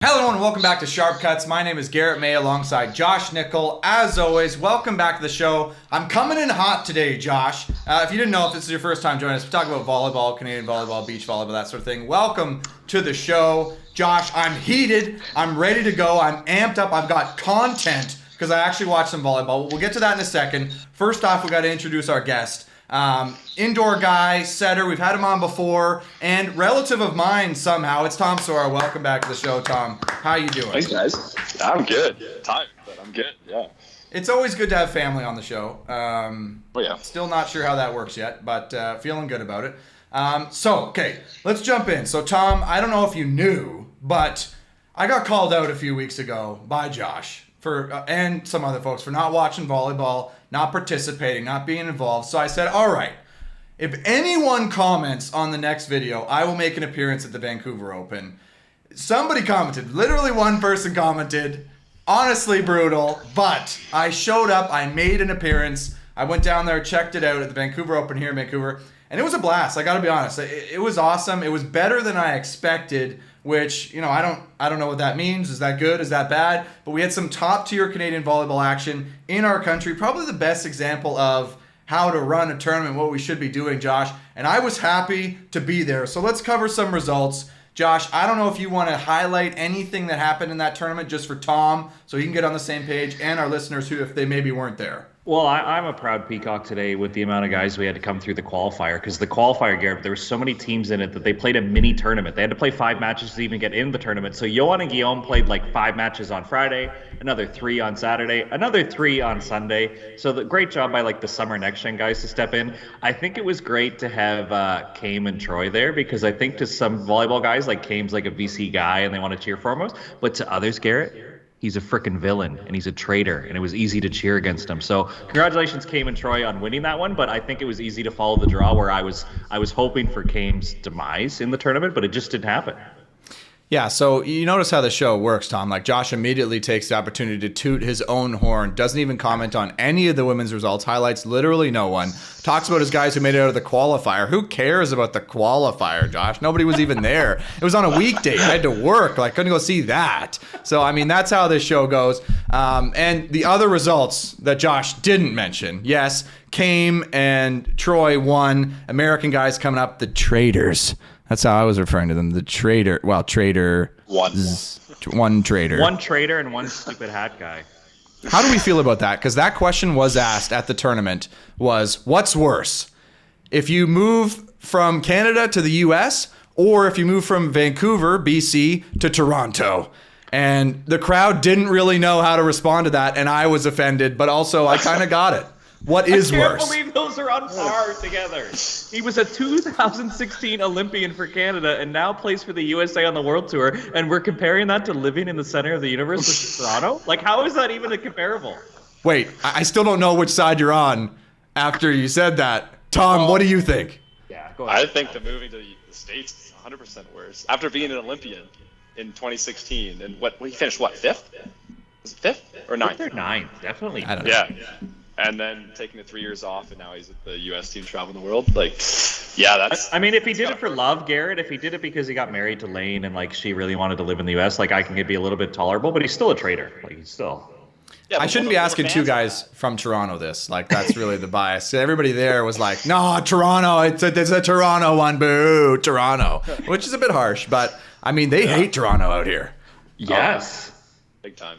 Hello everyone and welcome back to Sharp Cuts. My name is Garrett May alongside Josh Nickel. As always, welcome back to the show. I'm coming in hot today, Josh. If you didn't know, if this is your first time joining us, we talk about volleyball, Canadian volleyball, beach volleyball, that sort of thing. Welcome to the show. Josh, I'm heated. I'm ready to go. I'm amped up. I've got content because I actually watched some volleyball. We'll get to that in a second. First off, we got to introduce our guest. Indoor guy, setter, we've had him on before, and relative of mine somehow. It's Tom Sorra. Welcome back to the show, Tom. How you doing? Thanks, guys. I'm good. Tired, but I'm good, yeah. It's always good to have family on the show. Yeah. Still not sure how that works yet, but feeling good about it. Okay, let's jump in. So, Tom, I don't know if you knew, but I got called out a few weeks ago by Josh and some other folks for not watching volleyball, not participating, not being involved. So I said, all right, if anyone comments on the next video, I will make an appearance at the Vancouver Open. Somebody commented, literally one person commented, honestly brutal, but I showed up, I made an appearance, I went down there, checked it out at the Vancouver Open here in Vancouver, and it was a blast. I gotta be honest, it was awesome. It was better than I expected, which, you know, I don't know what that means. Is that good? Is that bad? But we had some top tier Canadian volleyball action in our country. Probably the best example of how to run a tournament, what we should be doing, Josh. And I was happy to be there. So let's cover some results. Josh, I don't know if you want to highlight anything that happened in that tournament just for Tom so he can get on the same page and our listeners who, if they maybe weren't there. Well, I'm a proud peacock today with the amount of guys we had to come through the qualifier, because the qualifier, Garrett, there were so many teams in it that they played a mini tournament. They had to play 5 matches to even get in the tournament. So Johan and Guillaume played like 5 matches on Friday, another 3 on Saturday, another 3 on Sunday. So great job by like the Summer Next Gen guys to step in. I think it was great to have Came and Troy there, because I think to some volleyball guys, like Came's like a VC guy and they want to cheer for him. But to others, Garrett, he's a frickin' villain and he's a traitor, and it was easy to cheer against him. So congratulations, Came and Troy, on winning that one. But I think it was easy to follow the draw, where I was hoping for Came's demise in the tournament, but it just didn't happen. Yeah, so you notice how the show works, Tom. Like, Josh immediately takes the opportunity to toot his own horn, doesn't even comment on any of the women's results, highlights literally no one, talks about his guys who made it out of the qualifier. Who cares about the qualifier, Josh? Nobody was even there. It was on a weekday. I had to work. Like, couldn't go see that. So, I mean, that's how this show goes. And the other results that Josh didn't mention, yes, Came and Troy won. American guys coming up, the traitors. That's how I was referring to them. The traitor. Well, traitor. One traitor. One traitor and one stupid hat guy. How do we feel about that? Because that question was asked at the tournament was, what's worse? If you move from Canada to the US, or if you move from Vancouver, BC, to Toronto? And the crowd didn't really know how to respond to that, and I was offended, but also I kind of got it. What is worse? I can't believe those are on par together. He was a 2016 Olympian for Canada and now plays for the USA on the World Tour, and we're comparing that to living in the center of the universe with Toronto? Like, how is that even a comparable? Wait, I still don't know which side you're on after you said that. Tom, what do you think? Yeah, go ahead. I think the moving to the States is 100% worse. After being an Olympian in 2016, and he finished, 5th? Was it 5th or 9th? They're 9th, definitely. I don't know. Yeah. And then taking the 3 years off, and now he's at the U.S. team traveling the world. Like, yeah, that's... I mean, if he did it for love, Garrett, if he did it because he got married to Lane and, like, she really wanted to live in the U.S., like, I can be a little bit tolerable, but he's still a traitor. Like, he's still... Yeah, I shouldn't be asking 2 guys from Toronto this. Like, that's really the bias. Everybody there was like, no, Toronto, it's a Toronto one, boo, Toronto. Which is a bit harsh, but, I mean, they hate Toronto out here. Yes. Big time.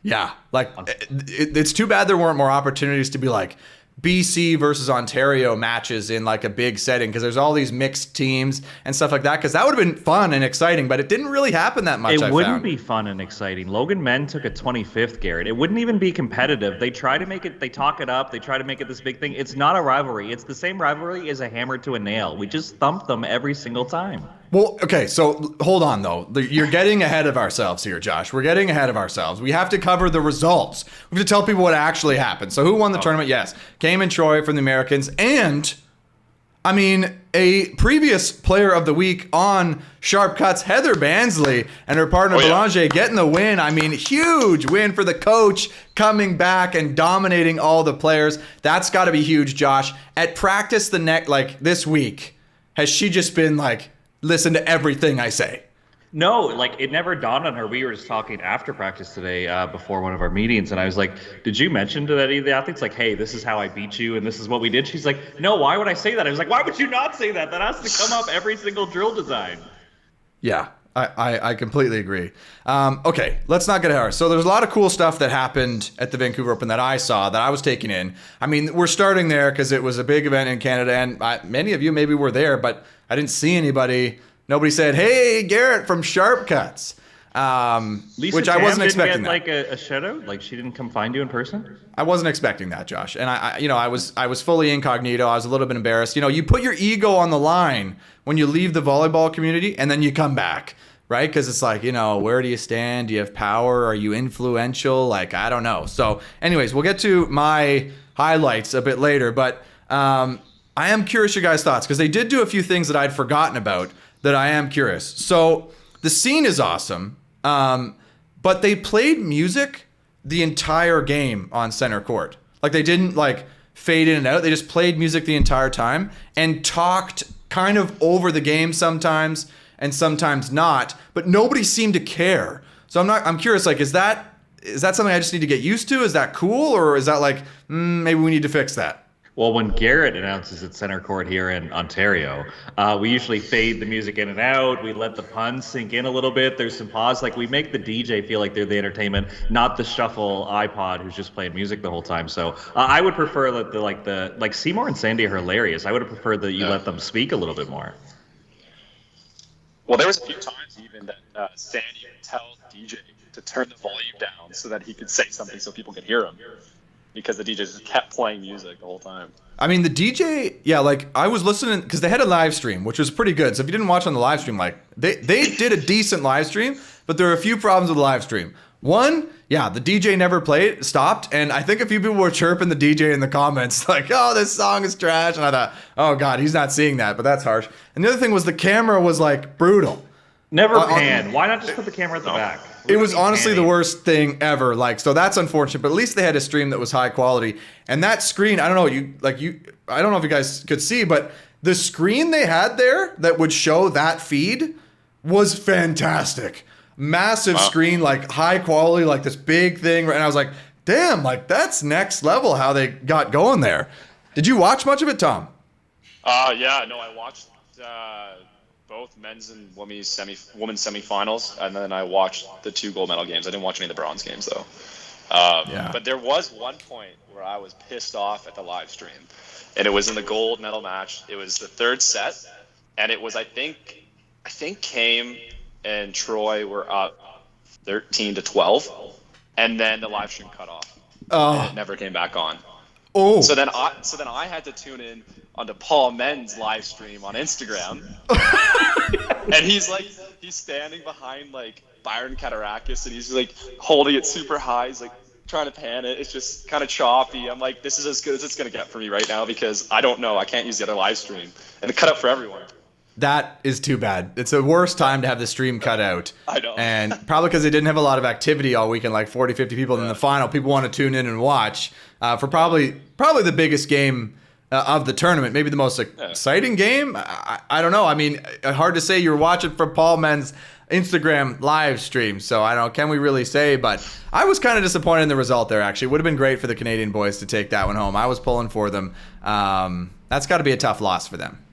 Yeah, like it's too bad there weren't more opportunities to be like BC versus Ontario matches in like a big setting, because there's all these mixed teams and stuff like that, because that would have been fun and exciting, but it didn't really happen that much. It wouldn't be fun and exciting. Logan Men took a 25th, Garrett. It wouldn't even be competitive. They try to make it, they talk it up, they try to make it this big thing. It's not a rivalry. It's the same rivalry as a hammer to a nail. We just thump them every single time. Well, okay, so hold on, though. You're getting ahead of ourselves here, Josh. We're getting ahead of ourselves. We have to cover the results. We have to tell people what actually happened. So who won the tournament? Yes, Came and Troy from the Americans. And, I mean, a previous player of the week on Sharp Cuts, Heather Bansley, and her partner Belanger getting the win. I mean, huge win for the coach, coming back and dominating all the players. That's got to be huge, Josh. At practice this week, has she just been like, listen to everything I say? No, like it never dawned on her. We were just talking after practice today, before one of our meetings, and I was like, "Did you mention to any of the athletes, like, hey, this is how I beat you, and this is what we did?" She's like, "No, why would I say that?" I was like, "Why would you not say that? That has to come up every single drill design." Yeah, I completely agree. Okay, let's not get ahead. So there's a lot of cool stuff that happened at the Vancouver Open that I saw, that I was taking in. I mean, we're starting there because it was a big event in Canada, and many of you maybe were there, but I didn't see anybody. Nobody said, "Hey, Garrett from Sharp Cuts," Lisa which I Tam wasn't didn't expecting. get, like a shout out? Like she didn't come find you in person? I wasn't expecting that, Josh. And I was fully incognito. I was a little bit embarrassed. You know, you put your ego on the line when you leave the volleyball community, and then you come back, right? Because it's like, you know, where do you stand? Do you have power? Are you influential? Like, I don't know. So, anyways, we'll get to my highlights a bit later. But I am curious your guys' thoughts, because they did do a few things that I'd forgotten about that I am curious. So the scene is awesome, but they played music the entire game on center court. Like, they didn't like fade in and out. They just played music the entire time and talked kind of over the game sometimes and sometimes not, but nobody seemed to care. So I'm curious, like, is that something I just need to get used to? Is that cool? Or is that like, maybe we need to fix that? Well, when Garrett announces at center court here in Ontario, we usually fade the music in and out. We let the puns sink in a little bit. There's some pause. Like, we make the DJ feel like they're the entertainment, not the shuffle iPod who's just playing music the whole time. So I would prefer that like Seymour and Sandy are hilarious. I would have preferred that you let them speak a little bit more. Well, there was a few times even that Sandy would tell DJ to turn the volume down so that he could say something so people could hear him, because the DJ just kept playing music the whole time. I mean, the DJ, yeah, like, I was listening because they had a live stream, which was pretty good. So if you didn't watch on the live stream, like, they did a decent live stream, but there are a few problems with the live stream. One, yeah, the DJ never stopped, and I think a few people were chirping the DJ in the comments, like, "Oh, this song is trash," and I thought, oh God, he's not seeing that, but that's harsh. And the other thing was the camera was, like, brutal. Never pan. Why not just put the camera at the back? It was honestly the worst thing ever. Like, so that's unfortunate, but at least they had a stream that was high quality. And that screen, I don't know, I don't know if you guys could see, but the screen they had there that would show that feed was fantastic. Massive screen, like high quality, like this big thing. And I was like, damn, like that's next level how they got going there. Did you watch much of it, Tom? Yeah, no, I watched both men's and women's semifinals, and then I watched the 2 gold medal games. I didn't watch any of the bronze games though. But there was one point where I was pissed off at the live stream, and it was in the gold medal match. It was the 3rd set, and it was I think Kame and Troy were up 13-12, and then the live stream cut off. And it never came back on. Oh. So then I had to tune in onto Paul Men's live stream on Instagram. And he's standing behind like Byron Katarakis, and he's like holding it super high. He's like trying to pan it. It's just kind of choppy. I'm like, this is as good as it's gonna get for me right now, because I don't know. I can't use the other live stream, and it cut up for everyone. That is too bad. It's the worst time to have the stream cut out. I know. And probably because they didn't have a lot of activity all weekend, like 40, 50 people. And in the final, people want to tune in and watch for probably the biggest game of the tournament. Maybe the most exciting game. I don't know. I mean, hard to say. You're watching for Paul Men's Instagram live stream. So I don't know. Can we really say? But I was kind of disappointed in the result there, actually. It would have been great for the Canadian boys to take that one home. I was pulling for them. That's got to be a tough loss for them.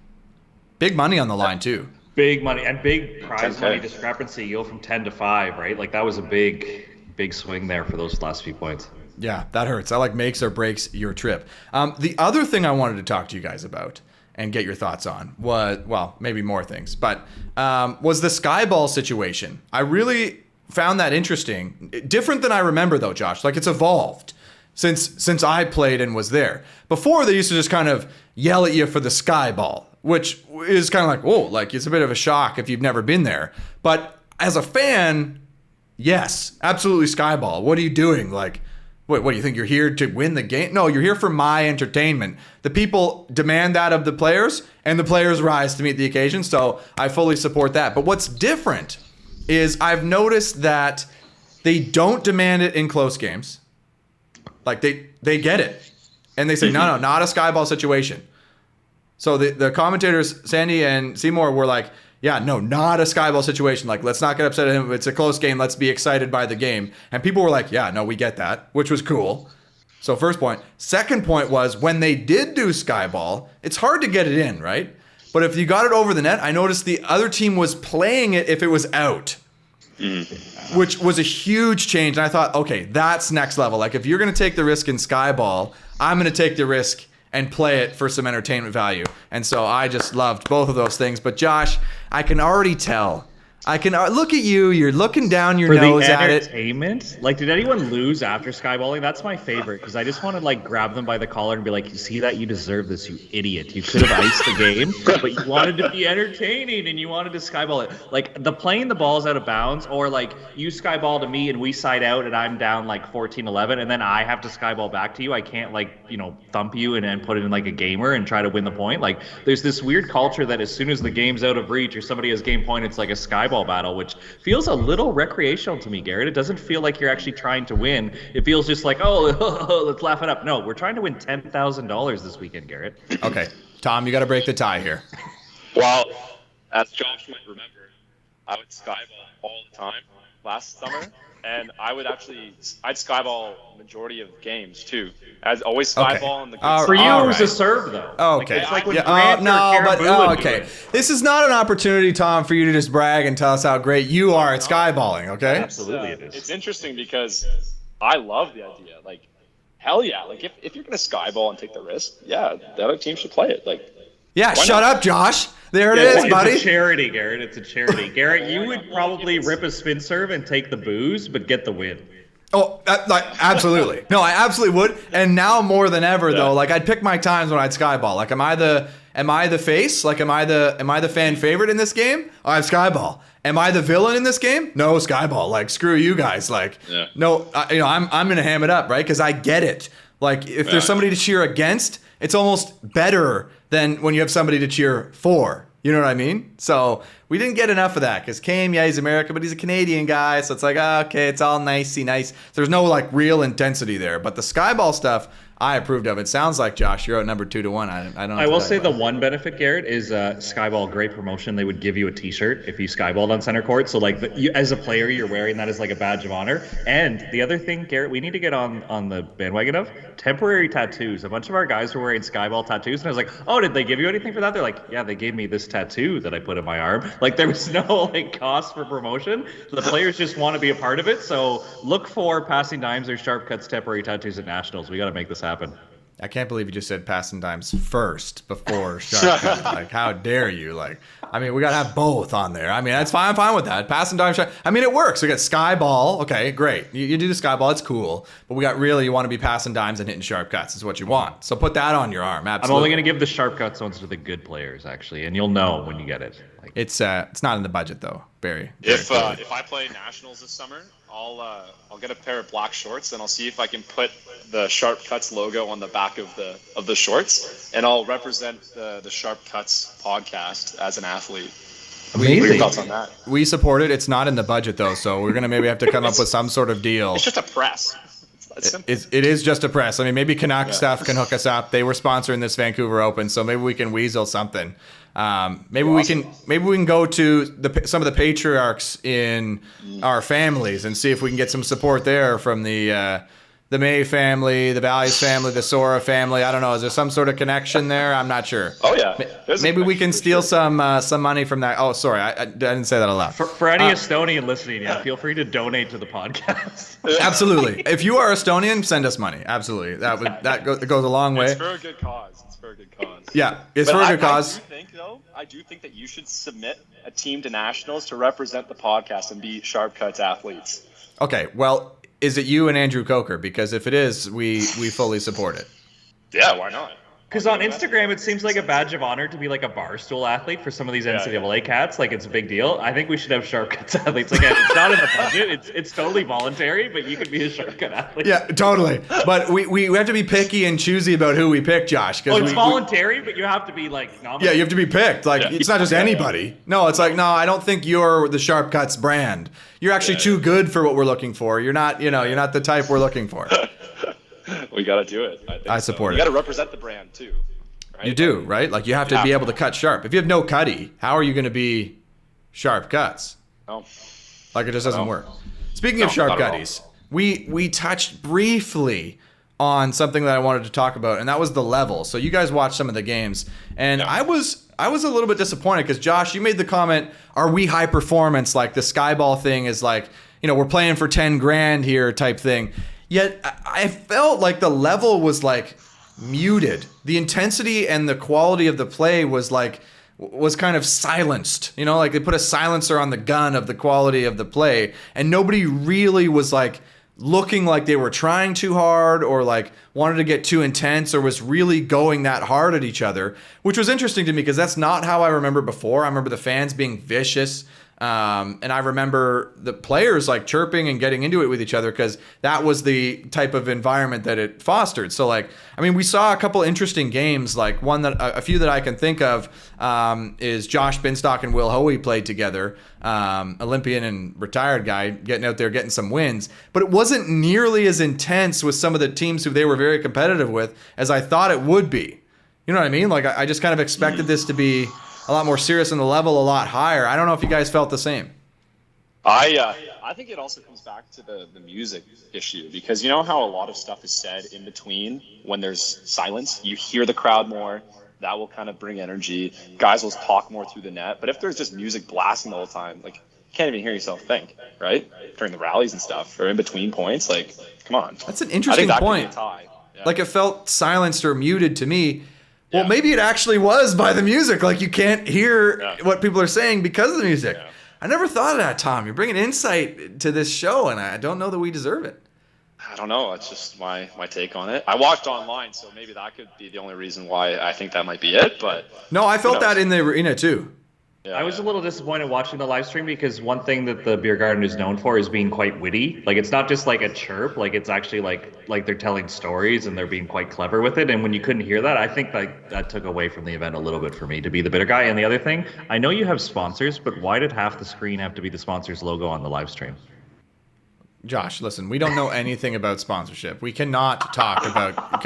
Big money on the line, too. Big money and big prize money discrepancy. You go from 10 to 5, right? Like, that was a big swing there for those last few points. Yeah, that hurts. That, like, makes or breaks your trip. The other thing I wanted to talk to you guys about and get your thoughts on was, well, maybe more things, but was the Skyball situation. I really found that interesting. Different than I remember, though, Josh. Like, it's evolved since I played and was there. Before, they used to just kind of yell at you for the Skyball, which is kind of like, whoa, like it's a bit of a shock if you've never been there. But as a fan, yes, absolutely Skyball. What are you doing? Like, what do you think? You're here to win the game? No, you're here for my entertainment. The people demand that of the players, and the players rise to meet the occasion. So I fully support that. But what's different is I've noticed that they don't demand it in close games. Like they get it. And they say, no, not a Skyball situation. So the commentators, Sandy and Seymour, were like, yeah, no, not a skyball situation. Like, let's not get upset at him. It's a close game. Let's be excited by the game. And people were like, yeah, no, we get that, which was cool. So first point. Second point was when they did do skyball, it's hard to get it in, right? But if you got it over the net, I noticed the other team was playing it if it was out, which was a huge change. And I thought, okay, that's next level. Like, if you're going to take the risk in skyball, I'm going to take the risk and play it for some entertainment value. And so I just loved both of those things. But Josh, I can already tell. I can look at you. You're looking down your nose at it. Entertainment? Like, did anyone lose after skyballing? That's my favorite because I just want to like grab them by the collar and be like, "You see that? You deserve this, you idiot. You could have iced the game, but you wanted to be entertaining and you wanted to skyball it. Like the playing the balls out of bounds, or like you skyball to me and we side out and I'm down like 14-11, and then I have to skyball back to you. I can't like thump you and put it in like a gamer and try to win the point. Like there's this weird culture that as soon as the game's out of reach or somebody has game point, it's like a skyball battle, which feels a little recreational to me, Garrett. It doesn't feel like you're actually trying to win. It feels just like, oh, let's laugh it up. No, we're trying to win $10,000 this weekend, Garrett. Okay, Tom, you got to break the tie here. Well, as Josh might remember, I would skyball all the time last summer, and I'd skyball majority of games too. As always, skyball in the good for you, all it was right. a serve though. Okay. It's like when Yeah, Grant or Karen Boone would do okay. it. This is not an opportunity, Tom, for you to just brag and tell us how great you are at skyballing, okay? Absolutely, it is. It's interesting because I love the idea. Like, hell yeah! Like if you're gonna skyball and take the risk, yeah, the other team should play it. Like, Yeah, shut up, Josh. There it It's is, buddy. a charity, Garrett. It's a charity. Garrett, you would probably rip a spin serve and take the booze, but get the win. Oh, absolutely. No, I absolutely would. And now more than ever, though, like I'd pick my times when I'd skyball. Like, am I the face? Like, am I the fan favorite in this game? I have skyball. Am I the villain in this game? No, skyball. Like, screw you guys. Like, no, I'm gonna ham it up, right? Because I get it. Like, if there's somebody to cheer against, it's almost better than when you have somebody to cheer for. You know what I mean? So we didn't get enough of that because Kame, yeah, he's American, but he's a Canadian guy. So it's like, okay, it's all nicey nice. There's no like real intensity there. But the skyball stuff, I approved of. It sounds like, Josh, you're outnumbered 2-1. I don't know. I will say the one benefit, Garrett, is skyball, great promotion. They would give you a T-shirt if you skyballed on center court. So like as a player, you're wearing that as like a badge of honor. And the other thing, Garrett, we need to get on the bandwagon of temporary tattoos. A bunch of our guys were wearing skyball tattoos, and I was like, oh, did they give you anything for that? They're like, yeah, they gave me this tattoo that I put in my arm. Like there was no like cost for promotion. The players just want to be a part of it. So look for Passin Dimes or Sharp Cuts temporary tattoos at Nationals. We got to make this happen. I can't believe you just said Passin Dimes first before Sharp Cut. Like, how dare you? Like, I mean, we got to have both on there. I mean, that's fine. I'm fine with that. Passin Dimes, I mean, it works. We got Skyball. Okay, great. You do the Skyball. It's cool. But we got you want to be Passin Dimes and hitting Sharp Cuts is what you want. So put that on your arm. Absolutely. I'm only going to give the Sharp Cuts ones to the good players, actually, and you'll know when you get it. Like, it's not in the budget, though, Barry. If I play Nationals this summer, I'll get a pair of black shorts and I'll see if I can put the Sharp Cuts logo on the back of the shorts, and I'll represent the Sharp Cuts podcast as an athlete. Amazing. What are your thoughts on that? We support it. It's not in the budget, though, so we're gonna maybe have to come up with some sort of deal. It's just a press. It's simple. It is just a press. I mean, maybe Canuck stuff can hook us up. They were sponsoring this Vancouver Open, so maybe we can weasel something. Maybe we can go to some of the patriarchs in our families and see if we can get some support there from the May family, the Values family, the Sorra family. I don't know. Is there some sort of connection there? I'm not sure. Oh yeah. Maybe we can steal some money from that. Oh, sorry, I didn't say that aloud. For any Estonian listening, feel free to donate to the podcast. Absolutely. If you are Estonian, send us money. Absolutely. That goes a long way. It's for a good cause. Yeah, it's for a good cause. I do think that you should submit a team to Nationals to represent the podcast and be Sharp Cuts athletes. Okay, well, is it you and Andrew Coker? Because if it is, we fully support it. Yeah, why not? Because on Instagram, it seems like a badge of honor to be like a barstool athlete for some of these NCAA cats. Like, it's a big deal. I think we should have Sharp Cuts athletes. Again, it's not in the budget. It's totally voluntary, but you could be a Sharp Cut athlete. Yeah, totally. But we have to be picky and choosy about who we pick, Josh. It's voluntary, but you have to be, like, nominated. Yeah, you have to be picked. Like, it's not just anybody. No, it's like, no, I don't think you're the Sharp Cuts brand. You're actually too good for what we're looking for. You're not the type we're looking for. We got to do it. I support it. You got to represent the brand, too. Right? You do, right? Like, you have to be able to cut sharp. If you have no cutty, how are you going to be sharp cuts. No. Like it just doesn't No. work. Speaking of sharp gutties, we touched briefly on something that I wanted to talk about, and that was the level. So you guys watched some of the games, and I was a little bit disappointed because Josh, you made the comment, "Are we high performance? Like the skyball thing is like, we're playing for 10 grand here type thing." Yet I felt like the level was like muted. The intensity and the quality of the play was kind of silenced. Like they put a silencer on the gun of the quality of the play, and nobody really was like looking like they were trying too hard or like wanted to get too intense or was really going that hard at each other, which was interesting to me because that's not how I remember before. I remember the fans being vicious. And I remember the players like chirping and getting into it with each other because that was the type of environment that it fostered. So we saw a couple interesting games. Like a few that I can think of is Josh Binstock and Will Hoey played together, Olympian and retired guy getting out there getting some wins. But it wasn't nearly as intense with some of the teams who they were very competitive with as I thought it would be. You know what I mean? Like I just kind of expected this to be a lot more serious and the level a lot higher. I don't know if you guys felt the same. I think it also comes back to the music issue because you know how a lot of stuff is said in between when there's silence? You hear the crowd more. That will kind of bring energy. Guys will talk more through the net. But if there's just music blasting the whole time, like you can't even hear yourself think, right? During the rallies and stuff or in between points, like come on. That's an interesting point. Could be a tie. Yeah. Like it felt silenced or muted to me. Well, maybe it actually was by the music. Like you can't hear what people are saying because of the music. Yeah. I never thought of that, Tom. You're bringing insight to this show, and I don't know that we deserve it. I don't know. It's just my take on it. I watched online, so maybe that could be the only reason why I think that might be it. But no, I felt that in the arena too. Yeah, I was a little disappointed watching the live stream because one thing that the beer garden is known for is being quite witty. Like it's not just like a chirp, like it's actually like they're telling stories and they're being quite clever with it. And when you couldn't hear that, I think like that took away from the event a little bit for me to be the bitter guy. And the other thing, I know you have sponsors, but why did half the screen have to be the sponsor's logo on the live stream? Josh, listen, we don't know anything about sponsorship. We cannot talk about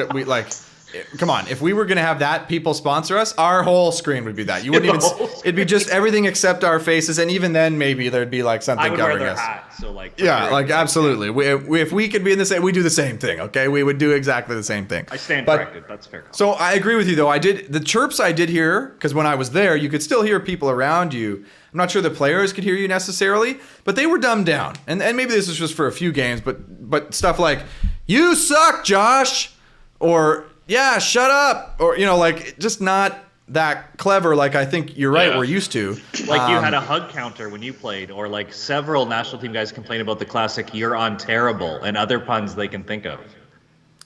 come on, if we were going to have that people sponsor us, our whole screen would be that. You wouldn't even it'd be just everything except our faces, and even then maybe there'd be like something covering us. Hat, so absolutely. If we could be in the same, we do the same thing, okay? We would do exactly the same thing. I stand corrected. That's fair. So I agree with you though. The chirps I did hear because when I was there, you could still hear people around you. I'm not sure the players could hear you necessarily, but they were dumbed down. And maybe this is just for a few games, but stuff like, "You suck, Josh," or "Yeah, shut up," or just not that clever. Like I think you're right. We're used to. Like you had a hug counter when you played, or like several national team guys complain about the classic "you're on terrible" and other puns they can think of.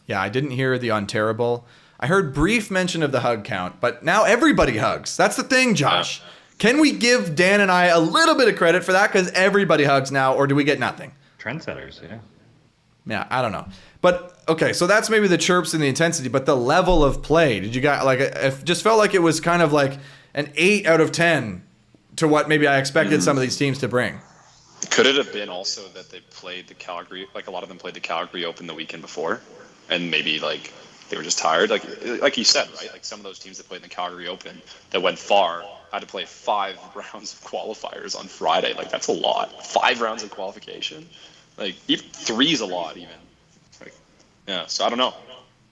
Yeah, I didn't hear the on terrible. I heard brief mention of the hug count, but now everybody hugs. That's the thing, Josh. Can we give Dan and I a little bit of credit for that because everybody hugs now, or do we get nothing? Trendsetters, yeah. Yeah, I don't know. But, okay, so that's maybe the chirps and the intensity, but the level of play, did you guys, it just felt like it was kind of like an 8 out of 10 to what maybe I expected some of these teams to bring. Could it have been also that they played the Calgary, like a lot of them played the Calgary Open the weekend before, and maybe like they were just tired? Like you said, right? Like some of those teams that played in the Calgary Open that went far had to play 5 rounds of qualifiers on Friday. Like that's a lot. 5 rounds of qualification. Like even 3 is a lot even. So I don't know.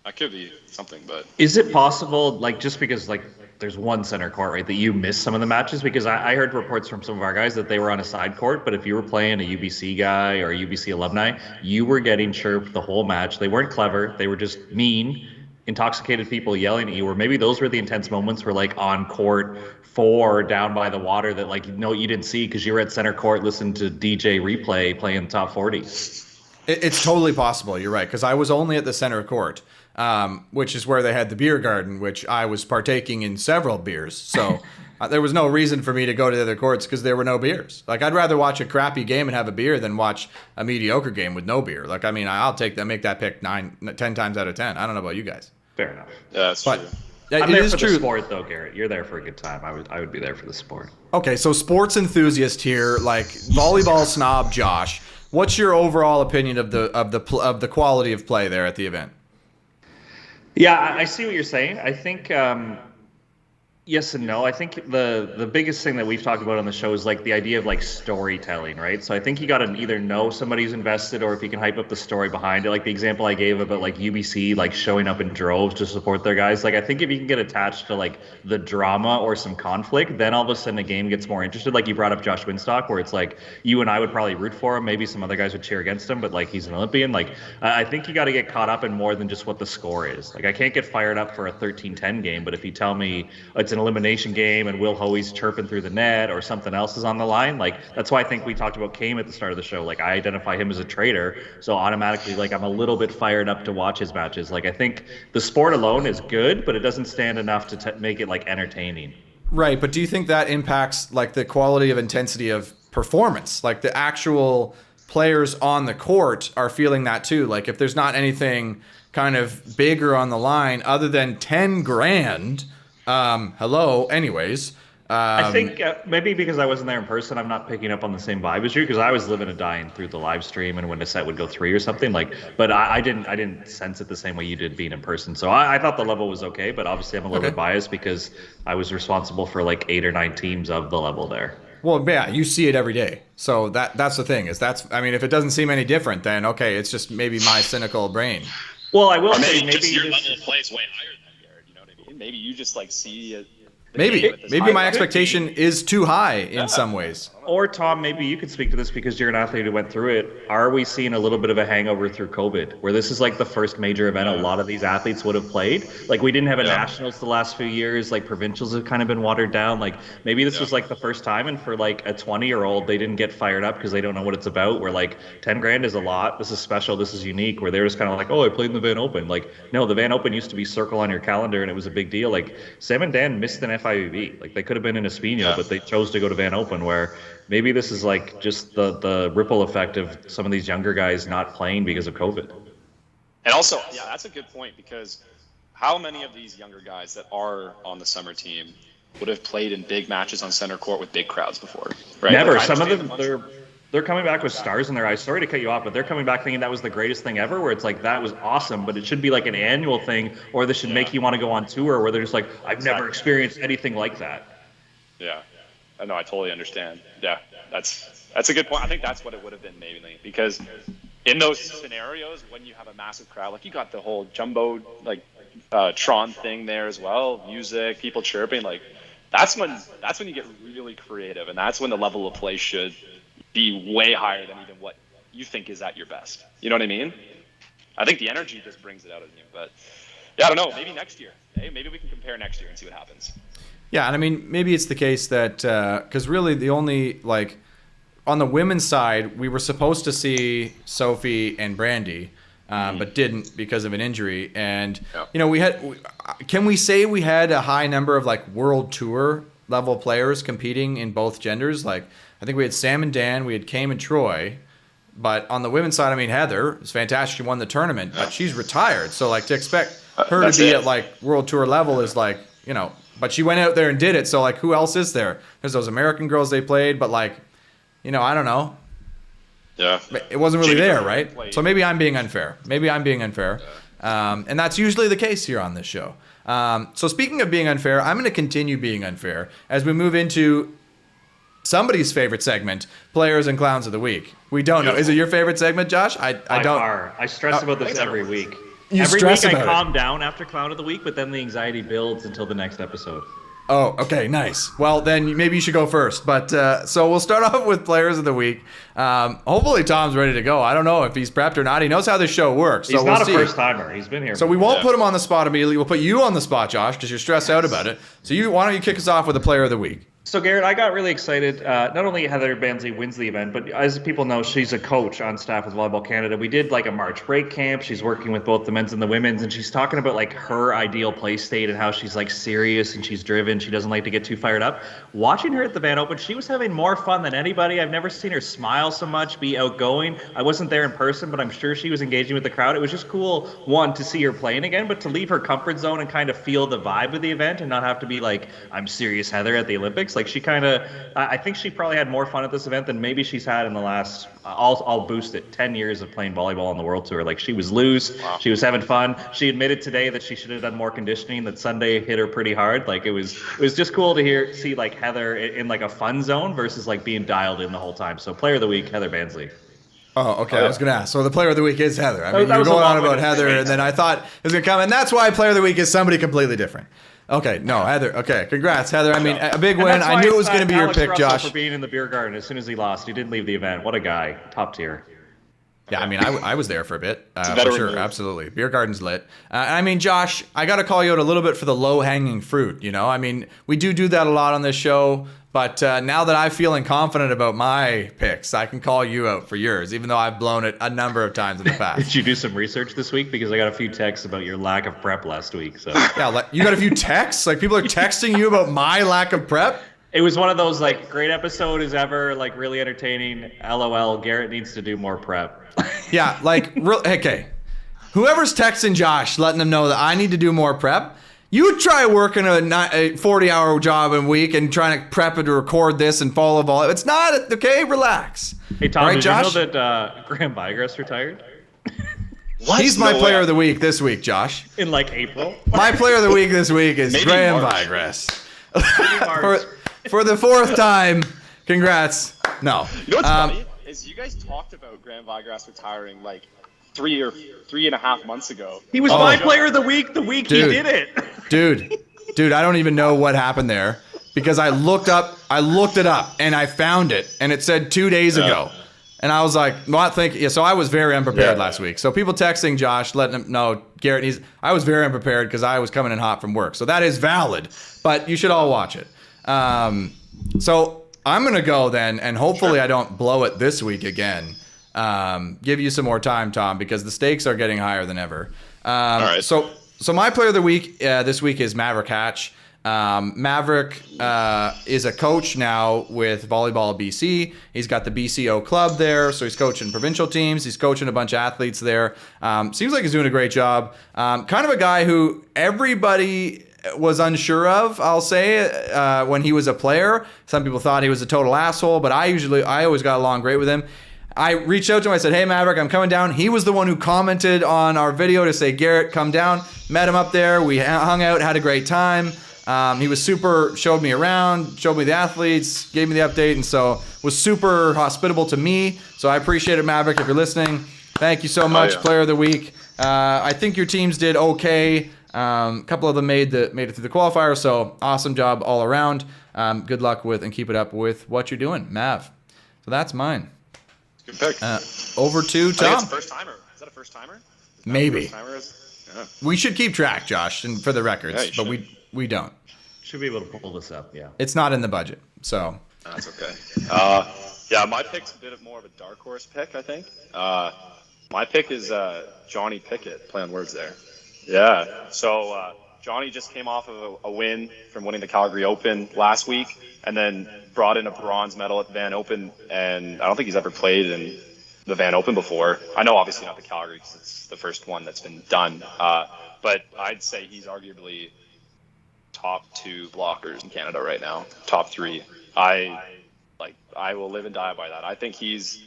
That could be something, but is it possible, like just because like there's one center court, right, that you miss some of the matches? Because I heard reports from some of our guys that they were on a side court, but if you were playing a UBC guy or a UBC alumni, you were getting chirped the whole match. They weren't clever. They were just mean, intoxicated people yelling at you, or maybe those were the intense moments where like on court 4 down by the water that like you didn't see because you were at center court listening to DJ Replay playing top 40. It's totally possible. You're right, because I was only at the center court, which is where they had the beer garden, which I was partaking in several beers. So there was no reason for me to go to the other courts because there were no beers. Like I'd rather watch a crappy game and have a beer than watch a mediocre game with no beer. Like I mean, I'll make that pick 10 times out of 10. I don't know about you guys. Fair enough. Yeah, that's true. I'm there for the sport, though, Garrett. You're there for a good time. I would be there for the sport. Okay, so sports enthusiast here, like volleyball snob Josh. What's your overall opinion of the quality of play there at the event? Yeah, I see what you're saying. I think Yes and no. I think the biggest thing that we've talked about on the show is like the idea of like storytelling, right? So I think you got to either know somebody's invested or if you can hype up the story behind it. Like the example I gave about like UBC like showing up in droves to support their guys. Like I think if you can get attached to like the drama or some conflict, then all of a sudden the game gets more interested. Like you brought up Josh Winstock, where it's like you and I would probably root for him. Maybe some other guys would cheer against him, but like he's an Olympian. Like I think you got to get caught up in more than just what the score is. Like I can't get fired up for a 13-10 game, but if you tell me it's an elimination game and Will Hoey's chirping through the net or something else is on the line. Like that's why I think we talked about Kame at the start of the show. Like I identify him as a traitor, so automatically like I'm a little bit fired up to watch his matches. Like I think the sport alone is good, but it doesn't stand enough to make it like entertaining. Right, but do you think that impacts like the quality of intensity of performance? Like the actual players on the court are feeling that too. Like if there's not anything kind of bigger on the line other than 10 grand. Hello. Anyways, I think maybe because I wasn't there in person, I'm not picking up on the same vibe as you because I was living and dying through the live stream and when a set would go 3 or something like. But I didn't sense it the same way you did being in person. So I thought the level was okay, but obviously I'm a little bit biased because I was responsible for like 8 or 9 teams of the level there. Well, yeah, you see it every day. So that's the thing I mean, if it doesn't seem any different, then okay, it's just maybe my cynical brain. Well, I will say maybe your level of play is way higher than Garrett. You know what I mean? Maybe you just like see it. Maybe my expectation is too high in some ways. Or Tom, maybe you could speak to this because you're an athlete who went through it. Are we seeing a little bit of a hangover through COVID, where this is like the first major event a lot of these athletes would have played? Like we didn't have a nationals the last few years. Like provincials have kind of been watered down. Like maybe this was like the first time, and for like a 20-year-old, they didn't get fired up because they don't know what it's about. Where like 10 grand is a lot. This is special. This is unique. Where they're just kind of like, oh, I played in the Van Open. Like no, the Van Open used to be circle on your calendar, and it was a big deal. Like Sam and Dan missed an FIVB. Like they could have been in Espino, but they chose to go to Van Open. Where maybe this is like just the ripple effect of some of these younger guys not playing because of COVID. And also, yeah, that's a good point because how many of these younger guys that are on the summer team would have played in big matches on center court with big crowds before? Right? Never. Like, some of them, they're coming back with stars in their eyes. Sorry to cut you off, but they're coming back thinking that was the greatest thing ever, where it's like, that was awesome, but it should be like an annual thing, or this should make you want to go on tour, where they're just like, I've never experienced anything like that. Yeah. No, I totally understand. Yeah, that's a good point. I think that's what it would have been mainly because in those scenarios when you have a massive crowd, like you got the whole jumbo like Tron thing there as well, music, people chirping, like that's when you get really creative, and that's when the level of play should be way higher than even what you think is at your best. You know what I mean? I think the energy just brings it out of you. But yeah, I don't know. Maybe next year. Hey, maybe we can compare next year and see what happens. Yeah, and I mean, maybe it's the case that because really the only like on the women's side, we were supposed to see Sophie and Brandy, but didn't because of an injury. And you know, can we say we had a high number of like world tour level players competing in both genders? Like I think we had Sam and Dan, we had Kame and Troy. But on the women's side, I mean, Heather is fantastic. She won the tournament, but she's retired. So like to expect her to be at like world tour level is like, you know. But she went out there and did it, so, like, who else is there? There's those American girls they played, but, like, you know, I don't know. Yeah. It wasn't really there, right? So maybe I'm being unfair. And that's usually the case here on this show. So speaking of being unfair, I'm going to continue being unfair as we move into somebody's favorite segment, Players and Clowns of the Week. We don't know. Is it your favorite segment, Josh? I don't. I stress about this every week. Every week I calm down after Clown of the Week, but then the anxiety builds until the next episode. Oh, okay, nice. Well, then maybe you should go first. But so we'll start off with Players of the Week. Hopefully Tom's ready to go. I don't know if he's prepped or not. He knows how this show works. So he's not a first-timer. He's been here. So we won't put him on the spot immediately. We'll put you on the spot, Josh, because you're stressed out about it. So why don't you kick us off with the Player of the Week? So, Garrett, I got really excited. Not only Heather Bansley wins the event, but as people know, she's a coach on staff with Volleyball Canada. We did like a March break camp. She's working with both the men's and the women's, and she's talking about like her ideal play state and how she's like serious and she's driven. She doesn't like to get too fired up. Watching her at the Van Open, she was having more fun than anybody. I've never seen her smile so much, be outgoing. I wasn't there in person, but I'm sure she was engaging with the crowd. It was just cool, one, to see her playing again, but to leave her comfort zone and kind of feel the vibe of the event and not have to be like, I'm serious Heather at the Olympics. Olympics. Like, she kind of, I think she probably had more fun at this event than maybe she's had in the last, I'll boost it, 10 years of playing volleyball on the World Tour. Like, she was loose. Wow. She was having fun. She admitted today that she should have done more conditioning, that Sunday hit her pretty hard. Like, it was just cool to see like Heather in like a fun zone versus like being dialed in the whole time. So player of the week, Heather Bansley. Oh, okay. I was going to ask. So the player of the week is Heather. I mean, you're going on about Heather, and then I thought it was going to come, and that's why player of the week is somebody completely different. Okay, no, Heather. Okay, congrats, Heather. I mean, a big win. I knew it was going to be your pick, Russell Josh. For being in the beer garden as soon as he lost, he didn't leave the event. What a guy, top tier. Yeah, I mean, I was there for a bit, for sure, absolutely. Beer garden's lit. I mean, Josh, I got to call you out a little bit for the low-hanging fruit, you know? I mean, we do that a lot on this show, but now that I'm feeling confident about my picks, I can call you out for yours, even though I've blown it a number of times in the past. Did you do some research this week? Because I got a few texts about your lack of prep last week. So yeah, you got a few texts? Like, people are texting you about my lack of prep? It was one of those, like, great episode is ever, like, really entertaining. LOL, Garrett needs to do more prep. Yeah, like, okay. Whoever's texting Josh, letting him know that I need to do more prep, you try working a 40-hour job a week and trying to prep and to record this and follow all. It's not, okay? Relax. Hey, Tom, right, did Josh? you know that Graham Vigress retired? What? He's my player of the week this week, Josh. In, like, April? My player of the week this week is Maybe Graham March. Vigress. For the fourth time, congrats. No. You know what's funny? Is you guys talked about Graham Vigress retiring like 3.5 months ago. He was my player of the week he did it. Dude, I don't even know what happened there because I looked it up and I found it and it said 2 days ago. And I was like, not thinking. Yeah, so I was very unprepared last week. So people texting Josh, letting him know, Garrett, I was very unprepared because I was coming in hot from work. So that is valid, but you should all watch it. So I'm going to go then, and hopefully I don't blow it this week again. Give you some more time, Tom, because the stakes are getting higher than ever. All right. So my player of the week this week is Maverick Hatch. Maverick is a coach now with Volleyball BC. He's got the BCO club there, so he's coaching provincial teams. He's coaching a bunch of athletes there. Seems like he's doing a great job. Kind of a guy who everybody was unsure of, I'll say, when he was a player. Some people thought he was a total asshole, but I always got along great with him. I reached out to him. I said, hey, Maverick, I'm coming down. He was the one who commented on our video to say, Garrett, come down. Met him up there. We hung out, had a great time. He was super, showed me around, showed me the athletes, gave me the update, and so was super hospitable to me. So I appreciate it, Maverick, if you're listening. Thank you so much, Player of the Week. I think your teams did okay. A couple of them made it through the qualifier, so awesome job all around. Good luck with and keep it up with what you're doing, Mav. So that's mine. Good pick. Over to Tom. I think it's a first timer. Is that a first timer? Maybe. Yeah. We should keep track, Josh, and for the records, but we don't. Should be able to pull this up, yeah. It's not in the budget, so. That's okay. Yeah, my pick's a bit more of a dark horse pick, I think. My pick is Johnny Pickett, play on words there. Yeah, so Johnny just came off of a win from winning the Calgary Open last week and then brought in a bronze medal at the Van Open, and I don't think he's ever played in the Van Open before. I know obviously not the Calgary because it's the first one that's been done, but I'd say he's arguably top 2 blockers in Canada right now, top 3. I will live and die by that. I think he's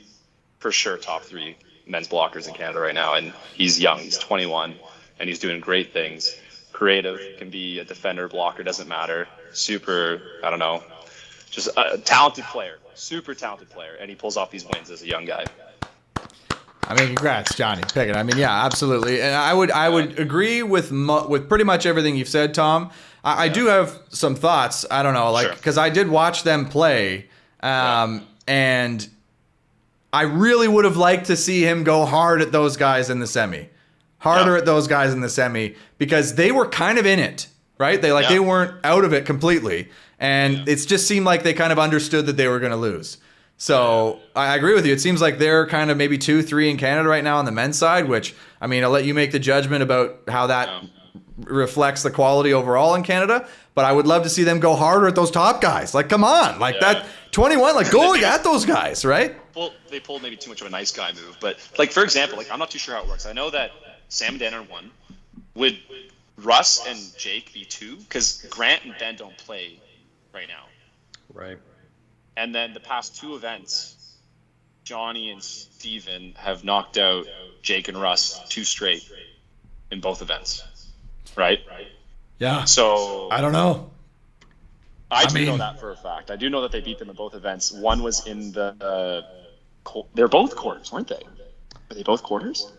for sure top 3 men's blockers in Canada right now, and he's young, he's 21, and he's doing great things. Creative, can be a defender, blocker, doesn't matter. Super, I don't know, just a talented player, super talented player, and he pulls off these wins as a young guy. I mean, congrats, Johnny Pickett. I mean, yeah, absolutely, and I would agree with pretty much everything you've said, Tom. I do have some thoughts. I don't know, because I did watch them play, and I really would have liked to see him go hard at those guys in the semi. At those guys in the semi, because they were kind of in it, right? They weren't out of it completely, and it just seemed like they kind of understood that they were going to lose. So I agree with you. It seems like they're kind of maybe 2-3 in Canada right now on the men's side, which, I mean, I'll let you make the judgment about how that reflects the quality overall in Canada, but I would love to see them go harder at those top guys. Like, come on, that 21, go at those guys, right? Well, they pulled maybe too much of a nice guy move, but for example, I'm not too sure how it works. I know that Sam and Dan are 1. Would Russ and Jake be 2? Because Grant and Ben don't play right now. Right. And then the past 2 events, Johnny and Steven have knocked out Jake and Russ 2 straight in both events. Right? Yeah. So I don't know. I do know that for a fact. I do know that they beat them in both events. One was in the they're both quarters, weren't they? Are they both quarters?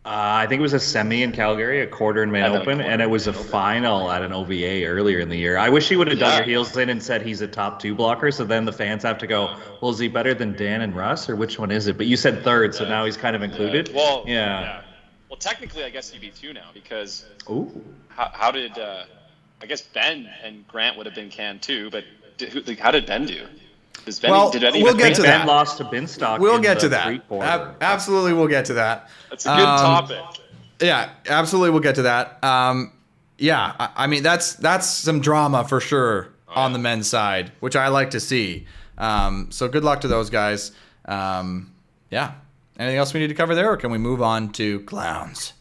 I think it was a semi in Calgary, a quarter in Main Open, and it was a final at an OVA earlier in the year. I wish he would have dug your heels in and said he's a top 2 blocker, so then the fans have to go, well, is he better than Dan and Russ, or which one is it? But you said third, so now he's kind of included. Well, Well, technically, I guess he'd be 2 now, because how did I guess Ben and Grant would have been canned too, but how did Ben do? We'll get to that. Ben lost to Binstock. We'll get to that. Absolutely, we'll get to that. That's a good topic. Yeah, absolutely, we'll get to that. I mean, that's some drama for sure on the men's side, which I like to see. So good luck to those guys. Anything else we need to cover there, or can we move on to clowns?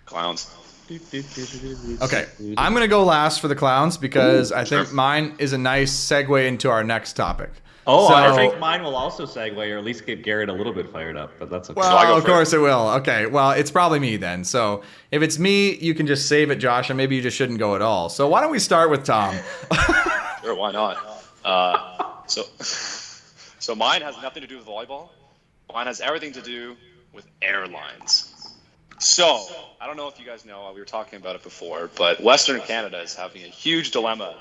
Clowns. Okay, I'm going to go last for the clowns because I think mine is a nice segue into our next topic. I think mine will also segue, or at least get Garrett a little bit fired up, but that's okay. Well, of course it will. Okay, well, it's probably me then. So if it's me, you can just save it, Josh, and maybe you just shouldn't go at all. So why don't we start with Tom? Sure, why not? So mine has nothing to do with volleyball. Mine has everything to do with airlines. So, I don't know if you guys know, we were talking about it before, but Western Canada is having a huge dilemma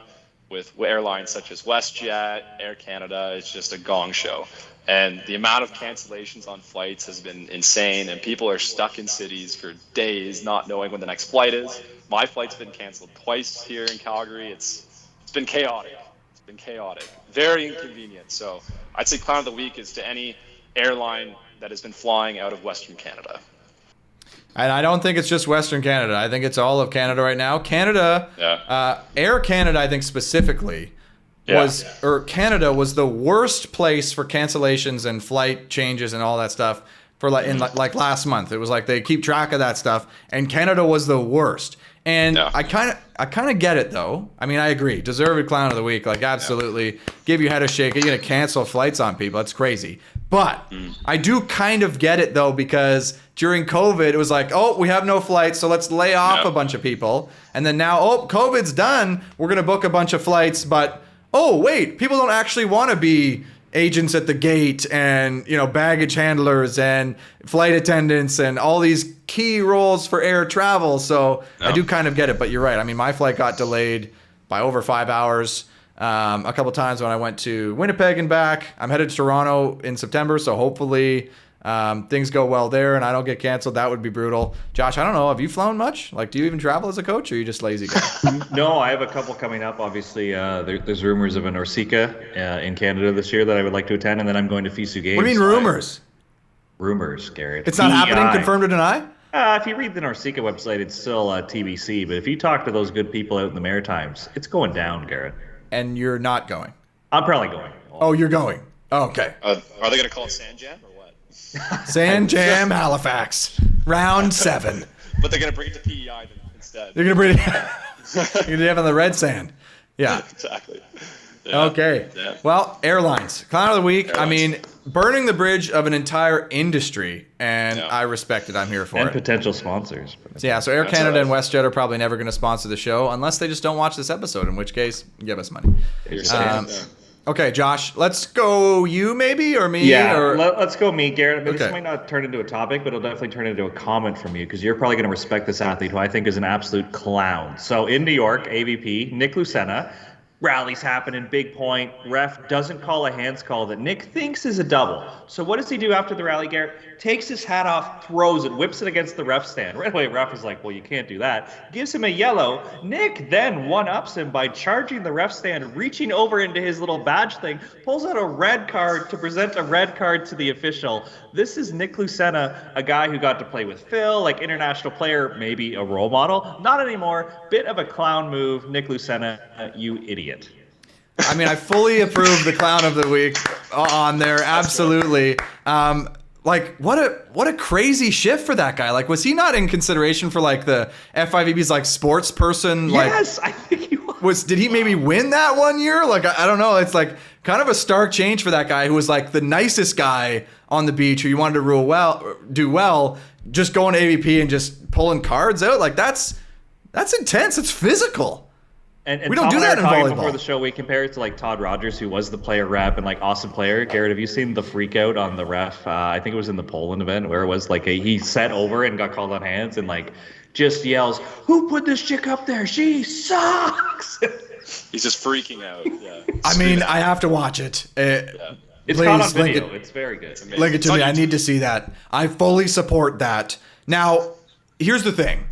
with airlines such as WestJet, Air Canada. It's just a gong show. And the amount of cancellations on flights has been insane, and people are stuck in cities for days not knowing when the next flight is. My flight's been canceled twice here in Calgary. It's been chaotic. Very inconvenient. So I'd say clown of the week is to any airline that has been flying out of Western Canada. And I don't think it's just Western Canada. I think it's all of Canada right now. Air Canada, I think specifically, Canada was the worst place for cancellations and flight changes and all that stuff for like last month. It was like they keep track of that stuff, and Canada was the worst. And I kind of get it though. I mean, I agree. Deserved clown of the week, like absolutely. Give your head a shake. You're gonna cancel flights on people. That's crazy. But I do kind of get it though, because during COVID, it was like, oh, we have no flights, so let's lay off a bunch of people. And then now, oh, COVID's done. We're gonna book a bunch of flights, but oh wait, people don't actually want to be agents at the gate and baggage handlers and flight attendants and all these key roles for air travel. So I do kind of get it, but you're right. I mean, my flight got delayed by over 5 hours a couple times when I went to Winnipeg and back. I'm headed to Toronto in September, so hopefully things go well there and I don't get canceled. That would be brutal. Josh, I don't know. Have you flown much? Like, do you even travel as a coach, or are you just lazy guy? No, I have a couple coming up. Obviously, there's rumors of an Orsika in Canada this year that I would like to attend, and then I'm going to FISU Games. What do you mean rumors? Rumors, Garrett. It's not happening, confirmed or denied? If you read the Orsika website, it's still TBC, but if you talk to those good people out in the Maritimes, it's going down, Garrett. And you're not going? I'm probably going. Oh, you're going. Oh, okay. Are they going to call it Sand Jam or what? Sand Jam Halifax, round 7. But they're going to bring it to PEI instead. They're going to bring it. You're going to have on the red sand. Yeah. Exactly. Yeah. Okay. Yeah. Well, airlines. Clown of the week. Airlines. I mean, burning the bridge of an entire industry, and I respect it. I'm here for it. And potential sponsors. So Air Canada and WestJet are probably never going to sponsor the show unless they just don't watch this episode, in which case, give us money. Okay, Josh, let's go you maybe, or me? Yeah, let's go me, Garrett. But this might not turn into a topic, but it'll definitely turn into a comment from you, because you're probably going to respect this athlete who I think is an absolute clown. So in New York, AVP, Nick Lucena, rallies happening, big point. Ref doesn't call a hands call that Nick thinks is a double. So what does he do after the rally, Garrett? Takes his hat off, throws it, whips it against the ref stand. Right away, ref is like, well, you can't do that. Gives him a yellow. Nick then one-ups him by charging the ref stand, reaching over into his little badge thing, pulls out a red card to present a red card to the official. This is Nick Lucena, a guy who got to play with Phil, like international player, maybe a role model. Not anymore. Bit of a clown move. Nick Lucena, you idiot. I mean, I fully approve the clown of the week on there. Absolutely. Like, what a crazy shift for that guy. Like, was he not in consideration for like the FIVB's like sports person? Yes, I think he was. Did he maybe win that one year? Like, I don't know. It's like kind of a stark change for that guy who was like the nicest guy on the beach who you wanted to do well, just going to AVP and just pulling cards out. Like that's intense. It's physical. And we don't Tom do that in volleyball. Before the show, we compared it to like Todd Rogers, who was the player rep and like awesome player. Garrett, have you seen the freak out on the ref? I think it was in the Poland event where it was like he set over and got called on hands and like just yells, "Who put this chick up there? She sucks." He's just freaking out. Yeah. I mean, I have to watch it. It's caught on video. It's very good. Link it to me. I need to see that. I fully support that. Now, here's the thing.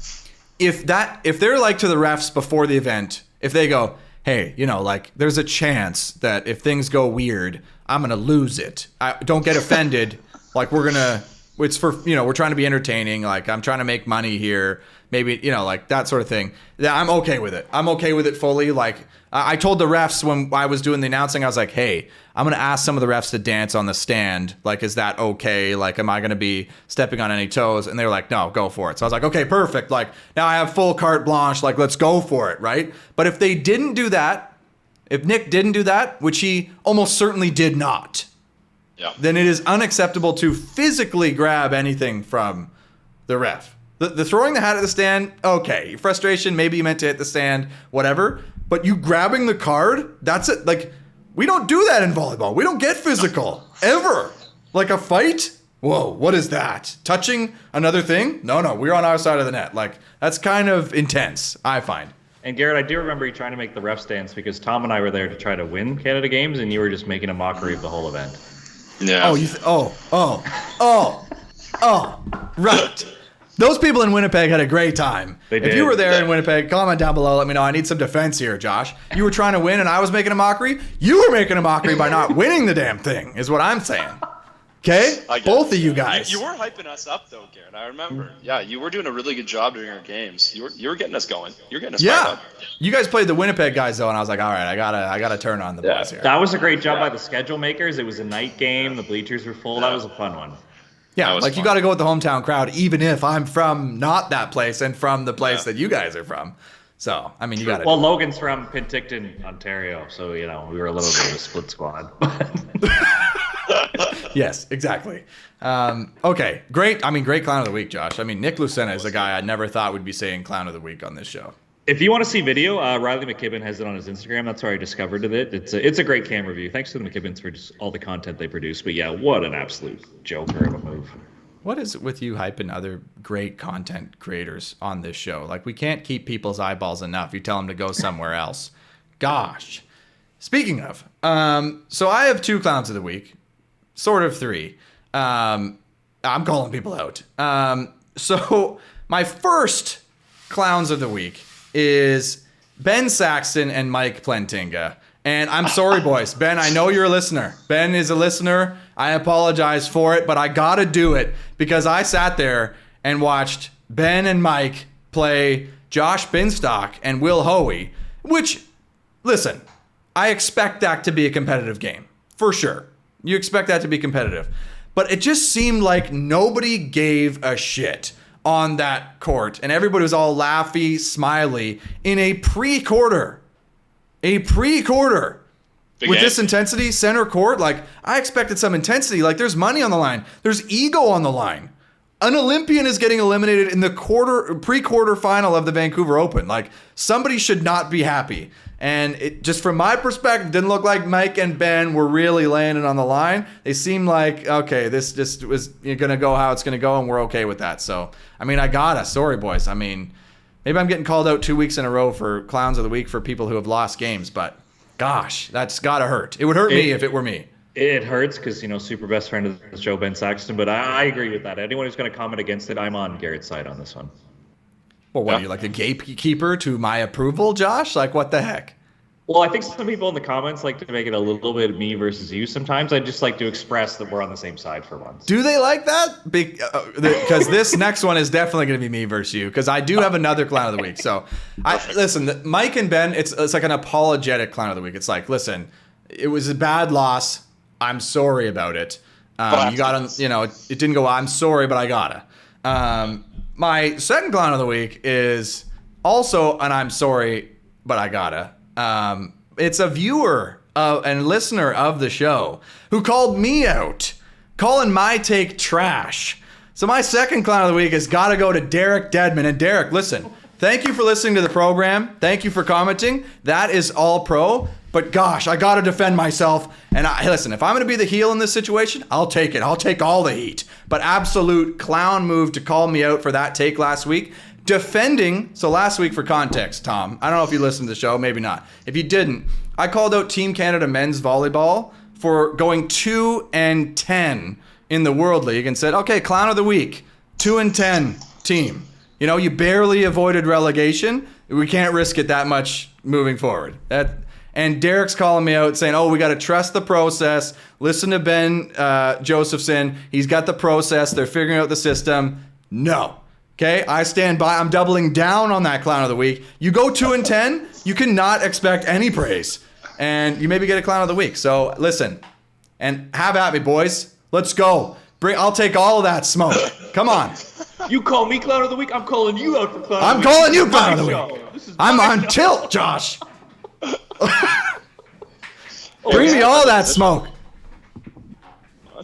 If they're like to the refs before the event, if they go, hey, like there's a chance that if things go weird, I'm going to lose it. Don't get offended. Like it's for, we're trying to be entertaining. Like I'm trying to make money here. Maybe, like that sort of thing. Yeah, I'm okay with it. I'm okay with it fully. Like I told the refs when I was doing the announcing, I was like, hey, I'm going to ask some of the refs to dance on the stand. Like, is that okay? Like, am I going to be stepping on any toes? And they were like, no, go for it. So I was like, okay, perfect. Like now I have full carte blanche. Like, let's go for it. Right. But if they didn't do that, if Nick didn't do that, which he almost certainly did not, then it is unacceptable to physically grab anything from the ref. The throwing the hat at the stand, okay. Frustration, maybe you meant to hit the stand, whatever. But you grabbing the card, that's it. Like, we don't do that in volleyball. We don't get physical, ever. Like a fight? Whoa, what is that? Touching another thing? No, we're on our side of the net. Like, that's kind of intense, I find. And Garrett, I do remember you trying to make the ref dance because Tom and I were there to try to win Canada games, and you were just making a mockery of the whole event. Yeah. Right. Those people in Winnipeg had a great time. If you were there in Winnipeg, comment down below. Let me know. I need some defense here, Josh. You were trying to win and I was making a mockery. You were making a mockery by not winning the damn thing, is what I'm saying. Okay? Both of you guys. You were hyping us up, though, Garrett. I remember. Yeah, you were doing a really good job during our games. You were getting us going. You were getting us fired up. You guys played the Winnipeg guys, though, and I was like, all right, I gotta turn on the boys here. That was a great job by the schedule makers. It was a night game. The bleachers were full. That was a fun one. Yeah, like fun. You got to go with the hometown crowd, even if I'm from not that place and from the place that you guys are from. So, I mean, you got to. Well, Logan's from Penticton, Ontario, so we were a little bit of a split squad. Yes, exactly. Okay, great. I mean, great clown of the week, Josh. I mean, Nick Lucena is a guy I never thought would be saying clown of the week on this show. If you want to see video, Riley McKibben has it on his Instagram. That's where I discovered it. It's a great cam review. Thanks to the McKibbens for just all the content they produce. But yeah, what an absolute joker of a move. What is it with you hyping other great content creators on this show? Like, we can't keep people's eyeballs enough. You tell them to go somewhere else. Gosh. Speaking of, so I have 2 clowns of the week, sort of 3. I'm calling people out. So my first clowns of the week is Ben Saxton and Mike Plantinga. And I'm sorry, boys. Ben, I know you're a listener. Ben is a listener. I apologize for it, but I got to do it because I sat there and watched Ben and Mike play Josh Binstock and Will Hoey, which, listen, I expect that to be a competitive game, for sure. You expect that to be competitive. But it just seemed like nobody gave a shit on that court, and everybody was all laughy, smiley in a pre-quarter. With this intensity, center court, like, I expected some intensity. Like, there's money on the line. There's ego on the line. An Olympian is getting eliminated in the pre-quarter final of the Vancouver Open. Like, somebody should not be happy. And it just from my perspective, didn't look like Mike and Ben were really laying it on the line. They seemed like, okay, this just was going to go how it's going to go, and we're okay with that. So, I mean, sorry, boys. I mean, maybe I'm getting called out 2 weeks in a row for clowns of the week for people who have lost games, but gosh, that's got to hurt. It would hurt me if it were me. It hurts because, super best friend of the show, Ben Saxton, but I agree with that. Anyone who's going to comment against it, I'm on Garrett's side on this one. Well, what, are you like the gatekeeper to my approval, Josh? Like, what the heck? Well, I think some people in the comments like to make it a little bit me versus you. Sometimes I just like to express that we're on the same side for once. Do they like that? Because this next one is definitely going to be me versus you, because I do have another clown of the week. So, listen, Mike and Ben, it's like an apologetic clown of the week. It's like, listen, it was a bad loss. I'm sorry about it. You got on, it didn't go well. I'm sorry, but I gotta. My second clown of the week is also an I'm sorry, but I gotta. It's a viewer and listener of the show who called me out, calling my take trash. So my second clown of the week has got to go to Derek Dedman. And Derek, listen, thank you for listening to the program. Thank you for commenting. That is all pro. But gosh, I got to defend myself. And listen, if I'm going to be the heel in this situation, I'll take it. I'll take all the heat. But absolute clown move to call me out for that take last week. Defending, so last week for context, Tom, I don't know if you listened to the show, maybe not. If you didn't, I called out Team Canada Men's Volleyball for going 2-10 in the World League and said, okay, clown of the week, 2-10 team. You know, you barely avoided relegation. We can't risk it that much moving forward. And Derek's calling me out saying, oh, we got to trust the process. Listen to Ben Josephson. He's got the process. They're figuring out the system. No. Okay, I stand by. I'm doubling down on that clown of the week. You go 2-10, you cannot expect any praise. And you maybe get a clown of the week. So listen, and have at me, boys. Let's go. I'll take all of that smoke. Come on. You call me clown of the week, I'm calling you out for clown of the week. I'm calling you clown of the week. I'm on tilt, Josh. Bring me all that smoke.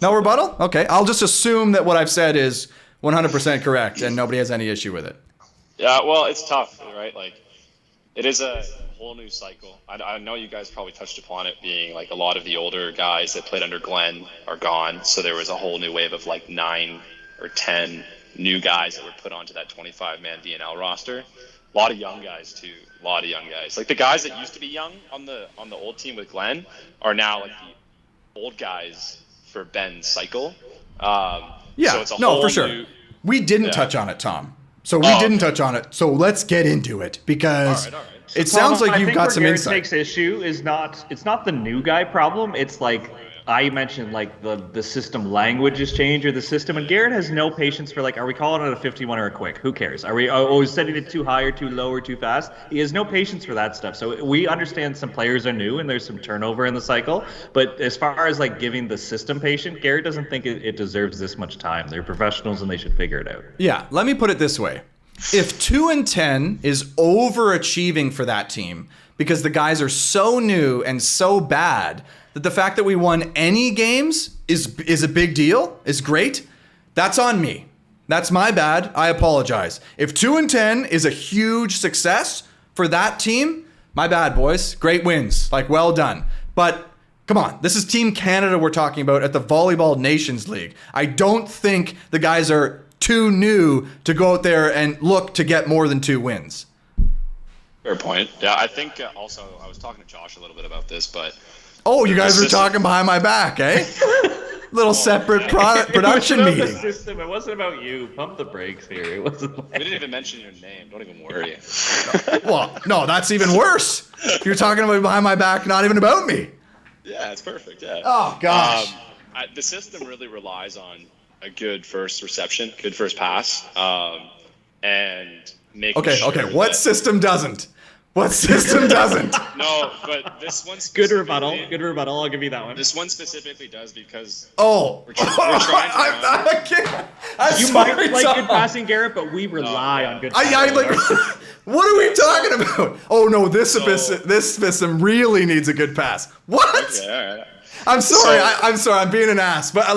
No rebuttal? Okay, I'll just assume that what I've said is 100% correct and nobody has any issue with it. Yeah, well, it's tough, right? Like, it is a whole new cycle. I know you guys probably touched upon it being like a lot of the older guys that played under Glenn are gone. So there was a whole new wave of like 9 or 10 new guys that were put onto that 25-man VNL roster. A lot of young guys too. A lot of young guys. Like the guys that used to be young on the old team with Glenn are now like the old guys for Ben's cycle. So it's a whole for sure. new, we didn't touch on it, Tom. So we didn't touch on it. So let's get into it because all right. It sounds like you've got some Garrett insight. Takes issue is it's not the new guy problem. It's like I mentioned, like the system language has changed or the system, and Garrett has no patience for like, are we calling it a 51 or a quick? Who cares? Are we setting it too high or too low or too fast? He has no patience for that stuff. So we understand some players are new and there's some turnover in the cycle, but as far as like giving the system patient, Garrett doesn't think it deserves this much time. They're professionals and they should figure it out. Yeah, let me put it this way. If 2-10 is overachieving for that team because the guys are so new and so bad that the fact that we won any games is a big deal, is great, that's on me. That's my bad. I apologize. If 2-10 is a huge success for that team, my bad, boys. Great wins. Like, well done. But come on, this is Team Canada we're talking about at the Volleyball Nations League. I don't think the guys are too new to go out there and look to get more than 2 wins. Fair point. Yeah, I think also I was talking to Josh a little bit about this, but you guys were talking behind my back, eh? Little separate production meeting. The system. It wasn't about you. Pump the brakes here. It wasn't. We didn't even mention your name. Don't even worry. Well, no, that's even worse. You're talking about behind my back, not even about me. Yeah, it's perfect. Yeah. Oh gosh. The system really relies on a good first reception, good first pass, and making sure. Okay. What system doesn't? What system doesn't? No, but this one Good rebuttal. Good rebuttal. I'll give you that one. This one specifically does because we're trying to you might like good passing, Garrett, but we rely on good passing. What are we talking about? Oh no, this system really needs a good pass. What? Okay, all right. I'm sorry. I'm sorry. I'm being an ass, but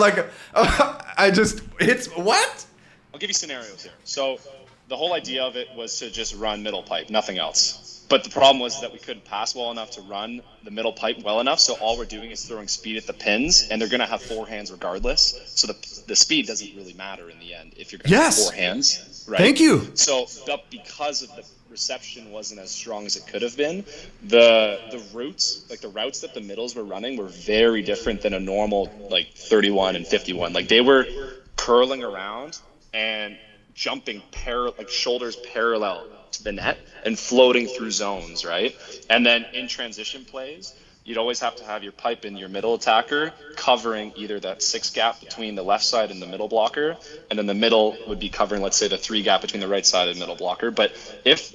it's what? I'll give you scenarios here. So the whole idea of it was to just run middle pipe, nothing else. But the problem was that we couldn't pass well enough to run the middle pipe well enough. So all we're doing is throwing speed at the pins, and they're going to have 4 hands regardless. So the speed doesn't really matter in the end if you're going to have 4 hands. Right? Thank you. So because of the reception wasn't as strong as it could have been, the routes that the middles were running were very different than a normal like 31 and 51. Like they were curling around and jumping shoulders parallel to the net and floating through zones, right? And then in transition plays, you'd always have to have your pipe in your middle attacker covering either that 6 gap between the left side and the middle blocker, and then the middle would be covering, let's say, the 3 gap between the right side and the middle blocker. But if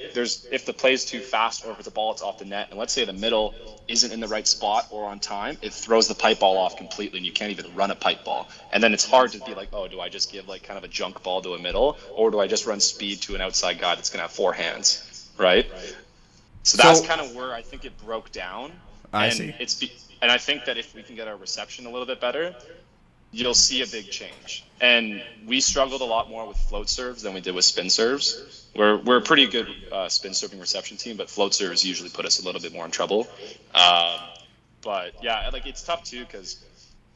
the play's too fast, or if it's a ball that's off the net, and let's say the middle isn't in the right spot or on time, it throws the pipe ball off completely, and you can't even run a pipe ball. And then it's hard to be like, oh, do I just give like kind of a junk ball to a middle, or do I just run speed to an outside guy that's gonna have 4 hands, right? So that's kind of where I think it broke down. I see. And I think that if we can get our reception a little bit better, you'll see a big change. And we struggled a lot more with float serves than we did with spin serves. We're a pretty good spin serving reception team, but float serves usually put us a little bit more in trouble. But yeah, like it's tough too, because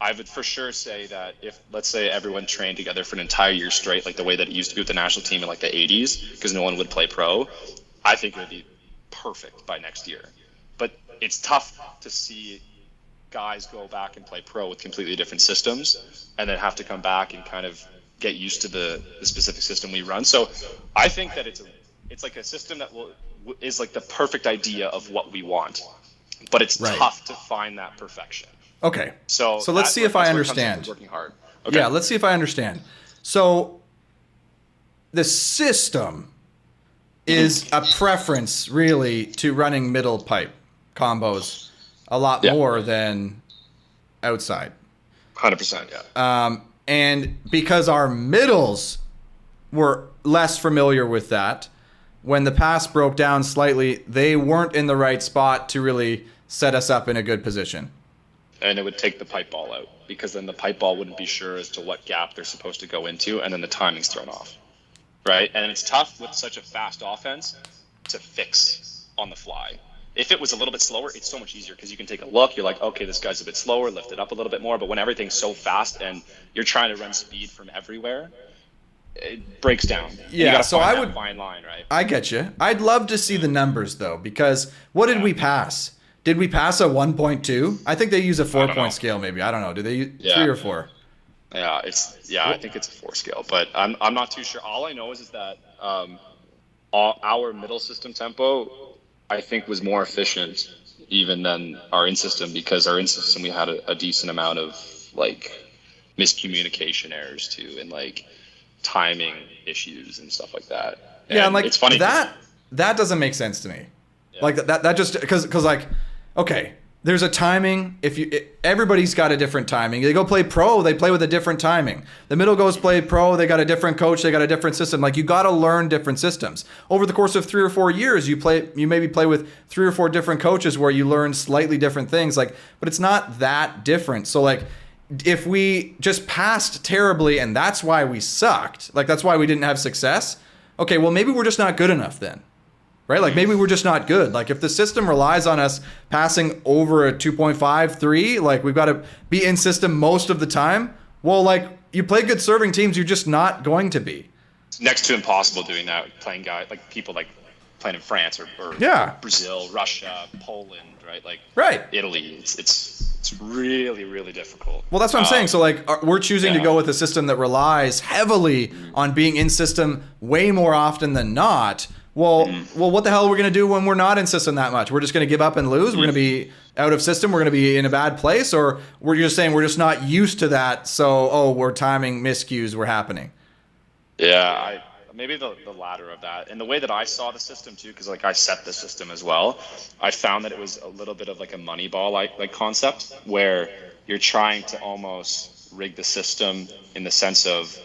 I would for sure say that if, let's say, everyone trained together for an entire year straight, like the way that it used to be with the national team in like the 80s, because no one would play pro, I think it would be perfect by next year. But it's tough to see guys go back and play pro with completely different systems and then have to come back and kind of get used to the specific system we run. So I think that it's like a system that is like the perfect idea of what we want, but it's tough to find that perfection. Okay. So let's see if I understand. Working hard. Okay. Yeah, let's see if I understand. So the system is a preference really to running middle pipe combos a lot more than outside. 100%, yeah. And because our middles were less familiar with that, when the pass broke down slightly, they weren't in the right spot to really set us up in a good position. And it would take the pipe ball out, because then the pipe ball wouldn't be sure as to what gap they're supposed to go into, and then the timing's thrown off, right? And it's tough with such a fast offense to fix on the fly. If it was a little bit slower, it's so much easier, because you can take a look. You're like, okay, this guy's a bit slower, lift it up a little bit more. But when everything's so fast and you're trying to run speed from everywhere, it breaks down. Yeah, so I would fine line, right? I get you. I'd love to see the numbers though, because what did we pass? Did we pass a 1.2? I think they use a 4-point scale, maybe. I don't know. Do they use 3 or 4? Yeah, I think it's a 4 scale, but I'm not too sure. All I know is that our middle system tempo, I think, was more efficient even than our in system, because our in system we had a decent amount of like miscommunication errors too, and like timing issues and stuff like that. Yeah, and like it's funny that doesn't make sense to me. Yeah. Like that just because like, okay, there's a timing. Everybody's got a different timing. They go play pro, they play with a different timing. The middle goes play pro, they got a different coach, they got a different system. Like, you got to learn different systems. Over the course of 3 or 4 years, you maybe play with 3 or 4 different coaches where you learn slightly different things. Like, but it's not that different. So like, if we just passed terribly and that's why we sucked, like that's why we didn't have success, okay, well maybe we're just not good enough then. Right? Like maybe we're just not good. Like if the system relies on us passing over a 2.5, 3, like we've got to be in system most of the time. Well, like you play good serving teams, you're just not going to be. It's next to impossible doing that, playing guys like people like playing in France or Brazil, Russia, Poland, right? Like Italy. It's really, really difficult. Well, that's what I'm saying. So like we're choosing to go with a system that relies heavily on being in system way more often than not. Well, what the hell are we going to do when we're not in system that much? We're just going to give up and lose? We're going to be out of system? We're going to be in a bad place? Or we're just saying we're just not used to that, so, we're timing miscues were happening? Yeah, maybe the latter of that. And the way that I saw the system, too, because like I set the system as well, I found that it was a little bit of like a money ball like concept, where you're trying to almost rig the system in the sense of,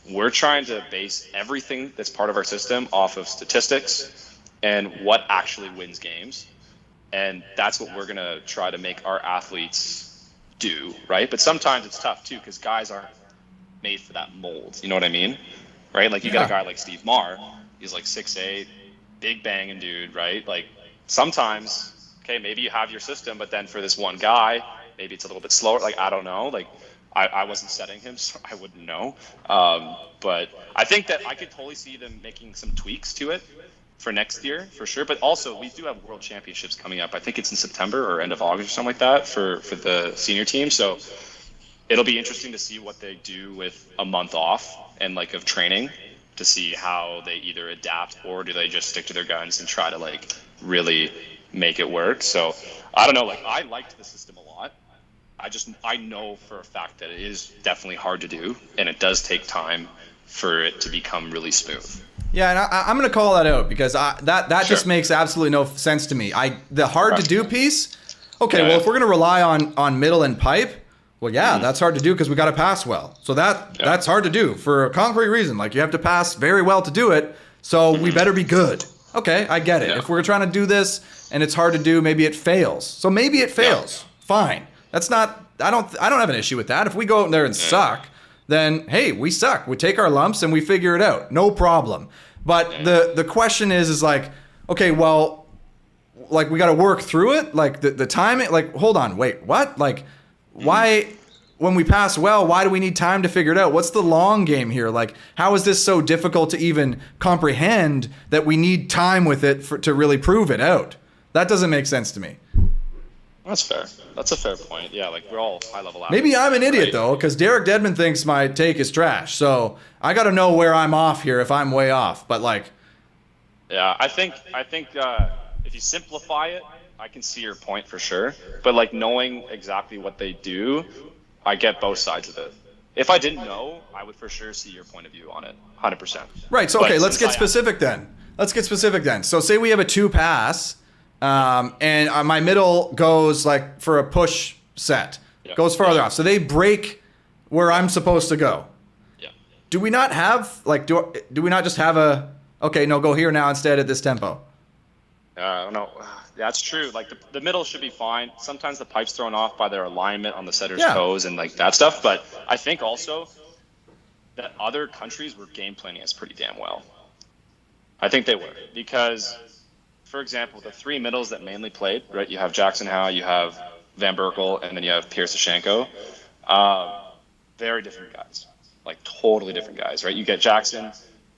we're trying to base everything that's part of our system off of statistics and what actually wins games. And that's what we're going to try to make our athletes do, right? But sometimes it's tough, too, because guys aren't made for that mold. You know what I mean? Right? Like, you got a guy like Steve Marr. He's like 6'8", big banging dude, right? Like, sometimes, okay, maybe you have your system, but then for this one guy, maybe it's a little bit slower. Like, I don't know. Like, I wasn't setting him, so I wouldn't know. But I think that I could totally see them making some tweaks to it for next year, for sure. But also, we do have World Championships coming up. I think it's in September or end of August or something like that for the senior team. So it'll be interesting to see what they do with a month off and like of training, to see how they either adapt or do they just stick to their guns and try to like really make it work. So I don't know. Like, I liked the system a lot. I know for a fact that it is definitely hard to do, and it does take time for it to become really smooth. Yeah, and I'm going to call that out, because that just makes absolutely no sense to me. The hard to do piece, okay, well, if we're going to rely on middle and pipe, well, that's hard to do because we got to pass well. So that's hard to do for a concrete reason. Like, you have to pass very well to do it, so we better be good. Okay, I get it. If we're trying to do this and it's hard to do, maybe it fails. So maybe it fails. Fine. That's not. I don't have an issue with that. If we go out there and suck, then hey, we suck. We take our lumps and we figure it out. No problem. But the question is like, okay, well, like we got to work through it. Like the timing. Like, hold on, wait, what? Like, why? When we pass well, why do we need time to figure it out? What's the long game here? Like, how is this so difficult to even comprehend that we need time with it to really prove it out? That doesn't make sense to me. That's fair. That's a fair point. Yeah, like we're all high-level athletes. Maybe I'm an idiot, though, because Derek Dedman thinks my take is trash. So I got to know where I'm off here if I'm way off. But, like... Yeah, I think if you simplify it, I can see your point for sure. But, like, knowing exactly what they do... I get both sides of it. If I didn't know, I would for sure see your point of view on it, 100%. Right. So okay, let's get specific then. So say we have a 2-pass, and my middle goes like for a push set, goes farther off. So they break where I'm supposed to go. Yeah. Do we not have like do we not just have a go here now instead at this tempo? I don't know. That's true. Like the middle should be fine. Sometimes the pipe's thrown off by their alignment on the setter's toes and like that stuff. But I think also that other countries were game planning us pretty damn well. I think they were because, for example, the 3 middles that mainly played, right? You have Jackson Howe, you have Van Berkel, and then you have Pierce Sashenko. Very different guys, like totally different guys, right? You get Jackson,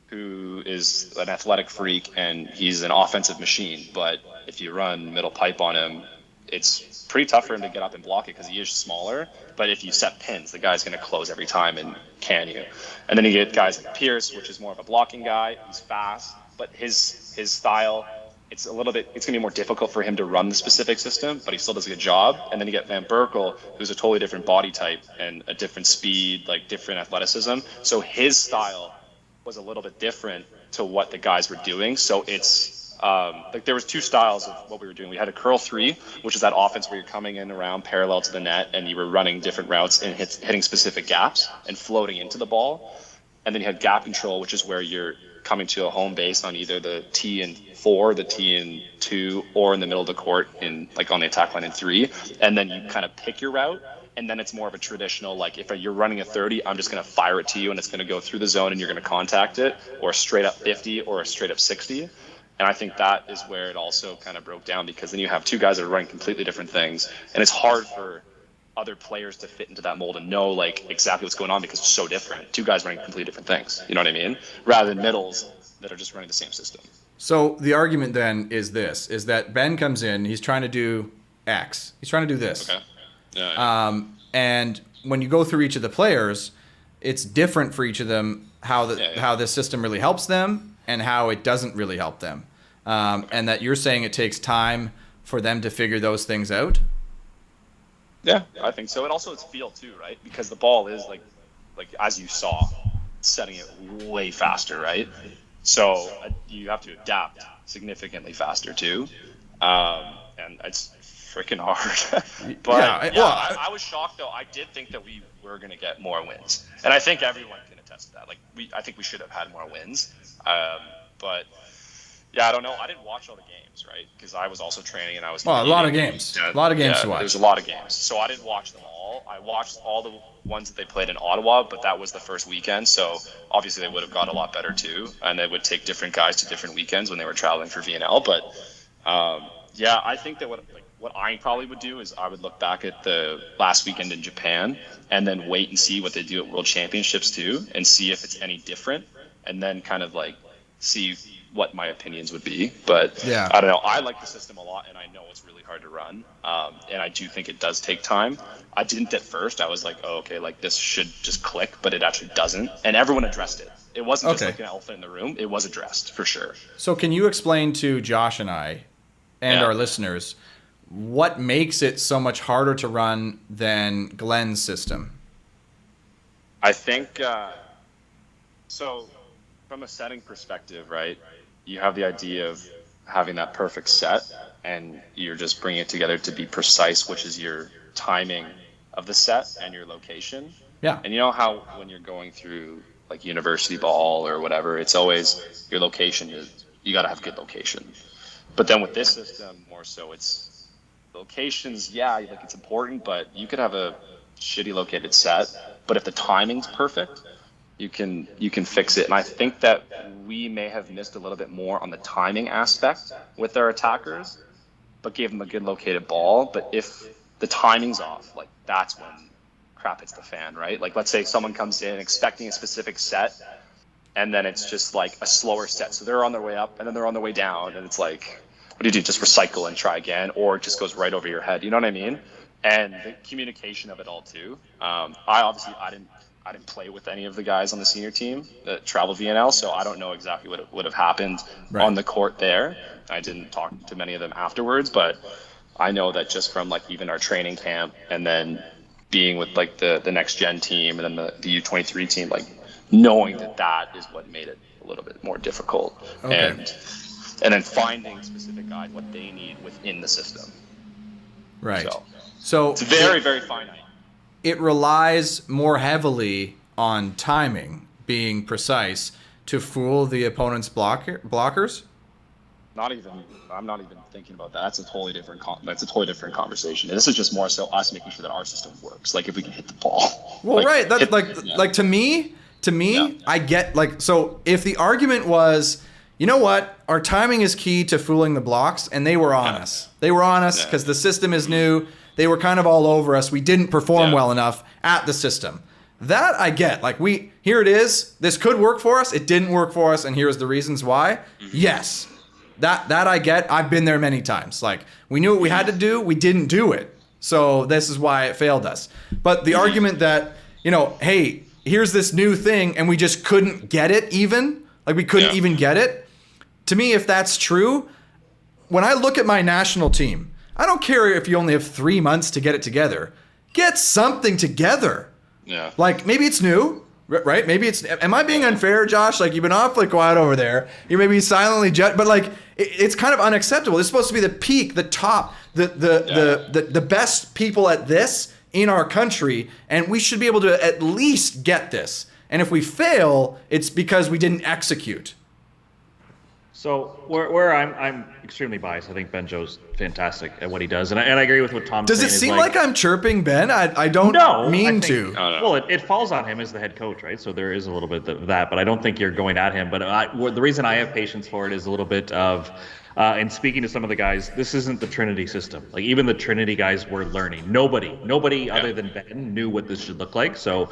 who is an athletic freak and he's an offensive machine, but if you run middle pipe on him, it's pretty tough for him to get up and block it because he is smaller. But if you set pins, the guy's going to close every time and can you. And then you get guys like Pierce, which is more of a blocking guy. He's fast, but his style, it's going to be more difficult for him to run the specific system, but he still does a good job. And then you get Van Berkel, who's a totally different body type and a different speed, like different athleticism. So his style was a little bit different to what the guys were doing. So it's like there was 2 styles of what we were doing. We had a curl 3, which is that offense where you're coming in around parallel to the net and you were running different routes and hitting specific gaps and floating into the ball. And then you had gap control, which is where you're coming to a home base on either the T and 4, the T and 2, or in the middle of the court in like on the attack line in 3. And then you kind of pick your route. And then it's more of a traditional, like if you're running a 30, I'm just going to fire it to you and it's going to go through the zone and you're going to contact it, or a straight up 50 or a straight up 60. And I think that is where it also kind of broke down because then you have 2 guys that are running completely different things. And it's hard for other players to fit into that mold and know like exactly what's going on because it's so different. 2 guys running completely different things. You know what I mean? Rather than middles that are just running the same system. So the argument then is that Ben comes in, he's trying to do X. He's trying to do this. Okay. Yeah. And when you go through each of the players, it's different for each of them how this system really helps them and how it doesn't really help them. And that you're saying it takes time for them to figure those things out? Yeah, I think so. And also it's feel too, right? Because the ball is like as you saw, setting it way faster, right? So you have to adapt significantly faster too. And it's freaking hard. But I was shocked though. I did think that we were going to get more wins. And I think everyone can attest to that. Like I think we should have had more wins. But yeah, I don't know. I didn't watch all the games, right? Because I was also training and I was. Well, a lot of games. A lot of games to watch. There's a lot of games, so I didn't watch them all. I watched all the ones that they played in Ottawa, but that was the first weekend, so obviously they would have got a lot better too, and they would take different guys to different weekends when they were traveling for VNL. But yeah, I think that what I probably would do is I would look back at the last weekend in Japan and then wait and see what they do at World Championships too, and see if it's any different, and then kind of like see what my opinions would be. But yeah, I don't know. I like the system a lot, and I know it's really hard to run. And I do think it does take time. I didn't at first. I was like, oh, okay, like this should just click, but it actually doesn't. And everyone addressed it. It wasn't just like an elephant in the room. It was addressed for sure. So can you explain to Josh and I and our listeners what makes it so much harder to run than Glenn's system? I think so. From a setting perspective, right? You have the idea of having that perfect set, and you're just bringing it together to be precise, which is your timing of the set and your location. Yeah. And you know how when you're going through like university ball or whatever, it's always your location. You got to have good location. But then with this system, more so, it's locations, yeah, like it's important, but you could have a shitty located set, but if the timing's perfect, you can fix it. And I think that we may have missed a little bit more on the timing aspect with our attackers, but gave them a good located ball. But if the timing's off, like that's when crap hits the fan, right? Like let's say someone comes in expecting a specific set, and then it's just like a slower set. So they're on their way up, and then they're on their way down, and it's like, what do you do? Just recycle and try again, or it just goes right over your head. You know what I mean? And the communication of it all too. I didn't play with any of the guys on the senior team that traveled VNL, so I don't know exactly what would have happened on the court there. I didn't talk to many of them afterwards, but I know that just from like even our training camp and then being with like the next gen team and then the U23 team, like knowing that is what made it a little bit more difficult. Okay. And then finding specific guys what they need within the system. Right. So it's very, very finite. It relies more heavily on timing, being precise, to fool the opponent's blockers? I'm not even thinking about that. That's a totally different conversation. And this is just more so us making sure that our system works. Like if we can hit the ball. Well, right. That's like to me, I get like, so if the argument was, you know what, our timing is key to fooling the blocks, and they were on us. They were on us because the system is new. They were kind of all over us. We didn't perform well enough at the system. That I get. Like here it is. This could work for us. It didn't work for us, and here's the reasons why. Yes. That I get. I've been there many times. Like we knew what we had to do. We didn't do it. So this is why it failed us. But the argument that, hey, here's this new thing and we just couldn't get it even. Like we couldn't even get it. To me, if that's true, when I look at my national team, I don't care if you only have 3 months to get it together. Get something together. Yeah. Like maybe it's new, right? Maybe it's. Am I being unfair, Josh? Like you've been awfully quiet over there. You maybe silently judge, but like it's kind of unacceptable. It's supposed to be the peak, the top, the best people at this in our country, and we should be able to at least get this. And if we fail, it's because we didn't execute. So where I'm extremely biased. I think Benjo's fantastic at what he does, and I agree with what Tom's saying. Does it seem like I'm chirping Ben? I don't mean to. Well, it falls on him as the head coach, right? So there is a little bit of that, but I don't think you're going at him. But the reason I have patience for it is a little bit of, and speaking to some of the guys, this isn't the Trinity system. Like even the Trinity guys were learning. Nobody other than Ben knew what this should look like. So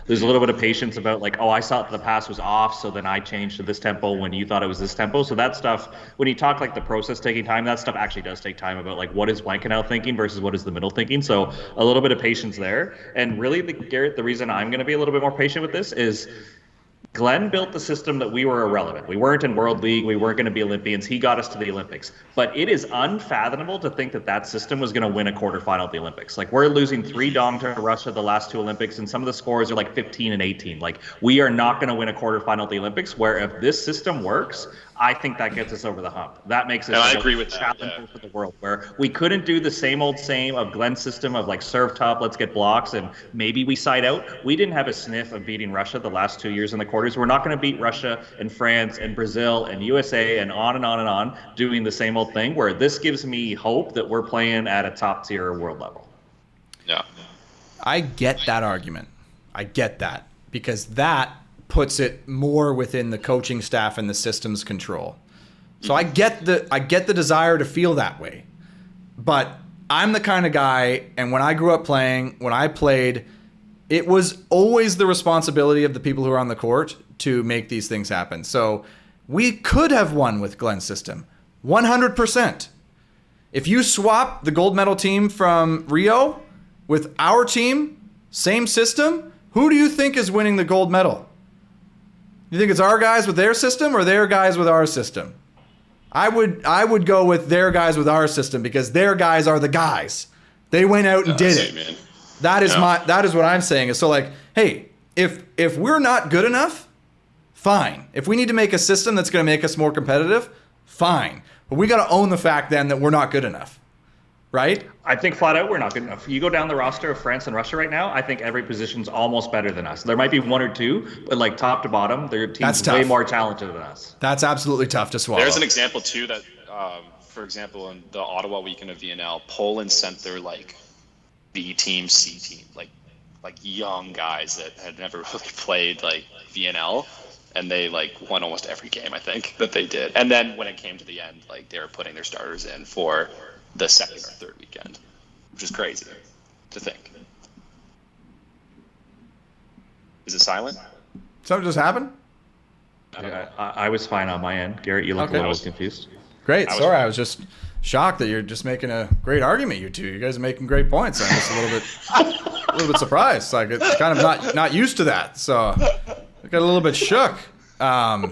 there's a little bit of patience about like, oh, I thought the pass was off, so then I changed to this tempo when you thought it was this tempo. So that stuff, when you talk like the process taking time, that stuff actually does take time about like what is Blankenau thinking versus what is the middle thinking. So a little bit of patience there. And really, Garrett, the reason I'm going to be a little bit more patient with this is Glenn built the system that we were irrelevant. We weren't in World League. We weren't going to be Olympians. He got us to the Olympics. But it is unfathomable to think that system was going to win a quarterfinal at the Olympics. Like we're losing 3-0 to Russia the last 2 Olympics, and some of the scores are like 15 and 18. Like we are not going to win a quarterfinal at the Olympics, where if this system works, I think that gets us over the hump. That makes it challenging for the world, where we couldn't do the same of Glenn's system of like serve tough, let's get blocks, and maybe we side out. We didn't have a sniff of beating Russia the last 2 years in the quarters. We're not going to beat Russia and France and Brazil and USA and on and on and on doing the same old thing, where this gives me hope that we're playing at a top tier world level. Yeah. I get that argument. I get that because that puts it more within the coaching staff and the system's control. So I get the desire to feel that way. But I'm the kind of guy, and when I grew up playing, when I played, it was always the responsibility of the people who are on the court to make these things happen. So we could have won with Glenn's system, 100%. If you swap the gold medal team from Rio with our team, same system, who do you think is winning the gold medal? You think it's our guys with their system or their guys with our system? I would go with their guys with our system because their guys are the guys. They went out and did it. Man. That is what I'm saying. Is so like, hey, if we're not good enough, fine. If we need to make a system that's going to make us more competitive, fine. But we got to own the fact then that we're not good enough. Right? I think flat out we're not good enough. You go down the roster of France and Russia right now, I think every position's almost better than us. There might be 1 or 2, but like top to bottom, their team's way more talented than us. That's absolutely tough to swallow. There's an example too that for example, in the Ottawa weekend of VNL, Poland sent their like B team, C team, like young guys that had never really played like VNL, and they like won almost every game I think that they did. And then when it came to the end, like they were putting their starters in for the second or third weekend, which is crazy to think. Is it silent? Something just happened? I was fine on my end. Garrett, you look a little confused. Great. Sorry, I was just shocked that you're just making a great argument, you two. You guys are making great points. I'm just a little bit surprised. Like, it's kind of not used to that. So I got a little bit shook. I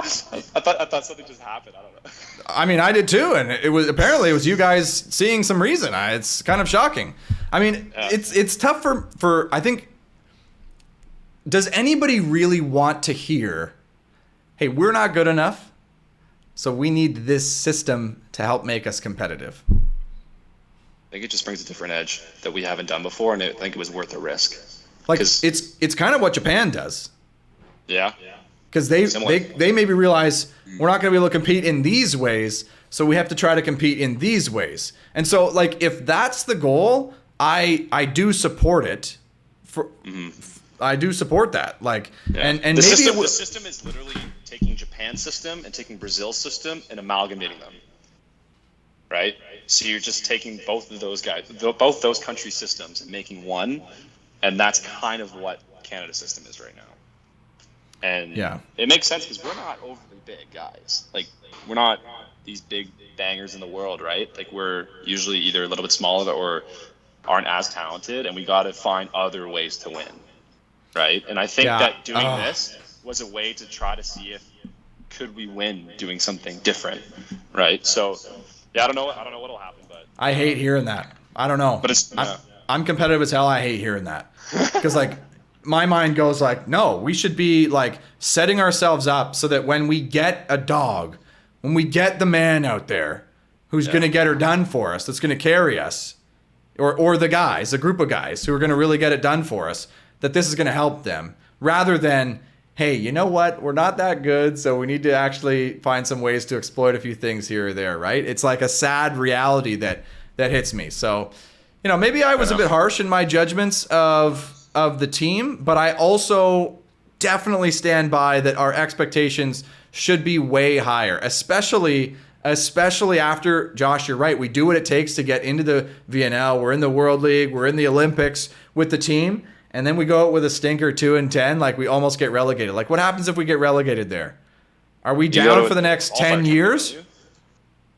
thought something just happened. I don't know. I mean, I did too, and it was you guys seeing some reason. It's kind of shocking. I mean, it's tough for I think. Does anybody really want to hear, hey, we're not good enough, so we need this system to help make us competitive? I think it just brings a different edge that we haven't done before, and I think it was worth the risk. Like, it's kind of what Japan does. Yeah. Because they maybe realize we're not going to be able to compete in these ways, so we have to try to compete in these ways. And so, like, if that's the goal, I do support it. I do support that. Like, and the system is literally taking Japan's system and taking Brazil's system and amalgamating them. Right? So you're just taking both of those guys, both those country systems, and making one, and that's kind of what Canada's system is right now. And it makes sense because we're not overly big guys. Like, we're not these big bangers in the world, right? Like, we're usually either a little bit smaller or aren't as talented, and we got to find other ways to win. Right, and I think that doing this was a way to try to see if could we win doing something different, right? So, I don't know what'll happen, but I hate hearing that. I don't know, but I'm competitive as hell. I hate hearing that because like my mind goes like, no, we should be like setting ourselves up so that when we get a dog, when we get the man out there who's going to get her done for us, that's going to carry us, or the guys, a group of guys who are going to really get it done for us, that this is going to help them, rather than, hey, you know what? We're not that good, so we need to actually find some ways to exploit a few things here or there, right? It's like a sad reality that hits me. So, maybe I was a bit harsh in my judgments of the team, but I also definitely stand by that our expectations should be way higher, especially after, Josh, you're right, we do what it takes to get into the VNL. We're in the World League. We're in the Olympics with the team. And then we go out with a stinker 2-10, like we almost get relegated. Like, what happens if we get relegated there? Are we down for the next 10 years?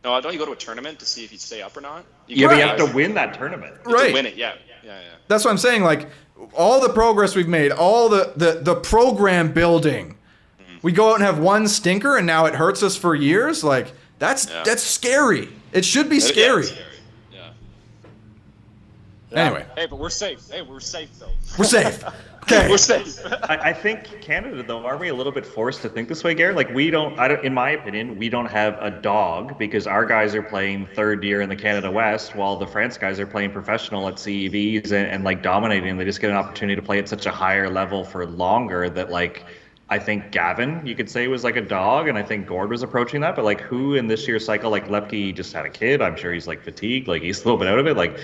No, don't you go to a tournament to see if you stay up or not? But you have to win that tournament. Right. To win it, yeah. That's what I'm saying. Like, all the progress we've made, all the program building, we go out and have one stinker, and now it hurts us for years. Like, that's scary. It should be scary. Anyway. Hey, but we're safe. We're safe, though. We're safe. Okay. We're safe. I think Canada, though, are we a little bit forced to think this way, Garrett? Like, in my opinion, we don't have a dog because our guys are playing third year in the Canada West while the France guys are playing professional at CEVs and like dominating. They just get an opportunity to play at such a higher level for longer that, like, I think Gavin, you could say, was like a dog, and I think Gord was approaching that. But like, who in this year's cycle, like Lepke just had a kid. I'm sure he's like fatigued, like he's a little bit out of it. Like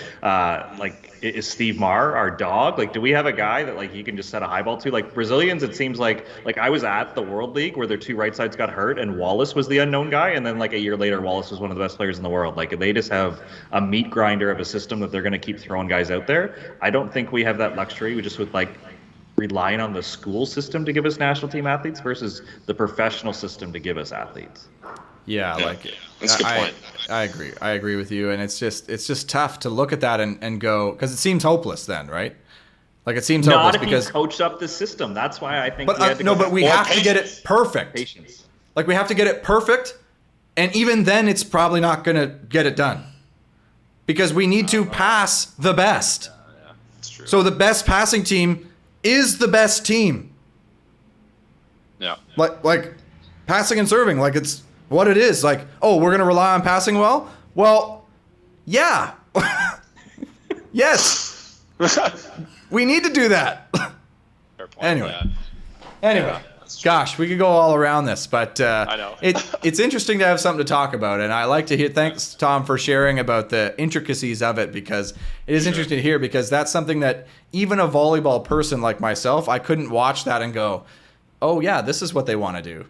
is Steve Marr our dog? Like, do we have a guy that like you can just set a high ball to? Like Brazilians, it seems like I was at the World League where their two right sides got hurt, and Wallace was the unknown guy, and then like a year later, Wallace was one of the best players in the world. Like they just have a meat grinder of a system that they're going to keep throwing guys out there. I don't think we have that luxury. We just with like relying on the school system to give us national team athletes versus the professional system to give us athletes. Yeah, like that's a good point. I agree with you, and it's just tough to look at that and go, because it seems hopeless then, right? Like it seems hopeless because you coached up the system. That's why I think. But we have to get it perfect. Patience. Like we have to get it perfect, and even then, it's probably not going to get it done because we need to pass the best. Yeah, that's true. So the best passing team is the best team. Yeah. Like passing and serving, like it's what it is. Like, oh, we're gonna rely on passing well? Well, yeah. Yes. We need to do that. Fair point. Anyway. Yeah, Gosh, we could go all around this, but I know. it's interesting to have something to talk about, and I like to hear. Thanks, Tom, for sharing about the intricacies of it, because it is interesting to hear, because that's something that even a volleyball person like myself, I couldn't watch that and go, oh yeah, this is what they want to do.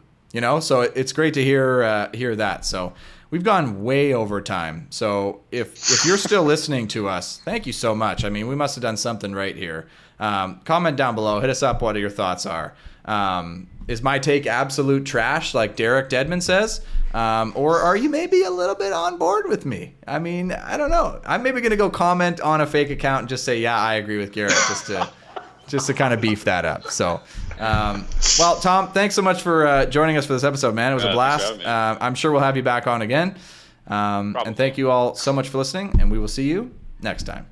So it's great to hear that. So we've gone way over time. So if you're still listening to us, thank you so much. I mean, we must have done something right here. Comment down below. Hit us up what your thoughts are. Is my take absolute trash, like Derek Dedman says? Or are you maybe a little bit on board with me? I mean, I don't know. I'm maybe going to go comment on a fake account and just say, yeah, I agree with Garrett, just to kind of beef that up. So, well, Tom, thanks so much for joining us for this episode, man. It was a blast. I'm sure we'll have you back on again. And thank you all so much for listening, and we will see you next time.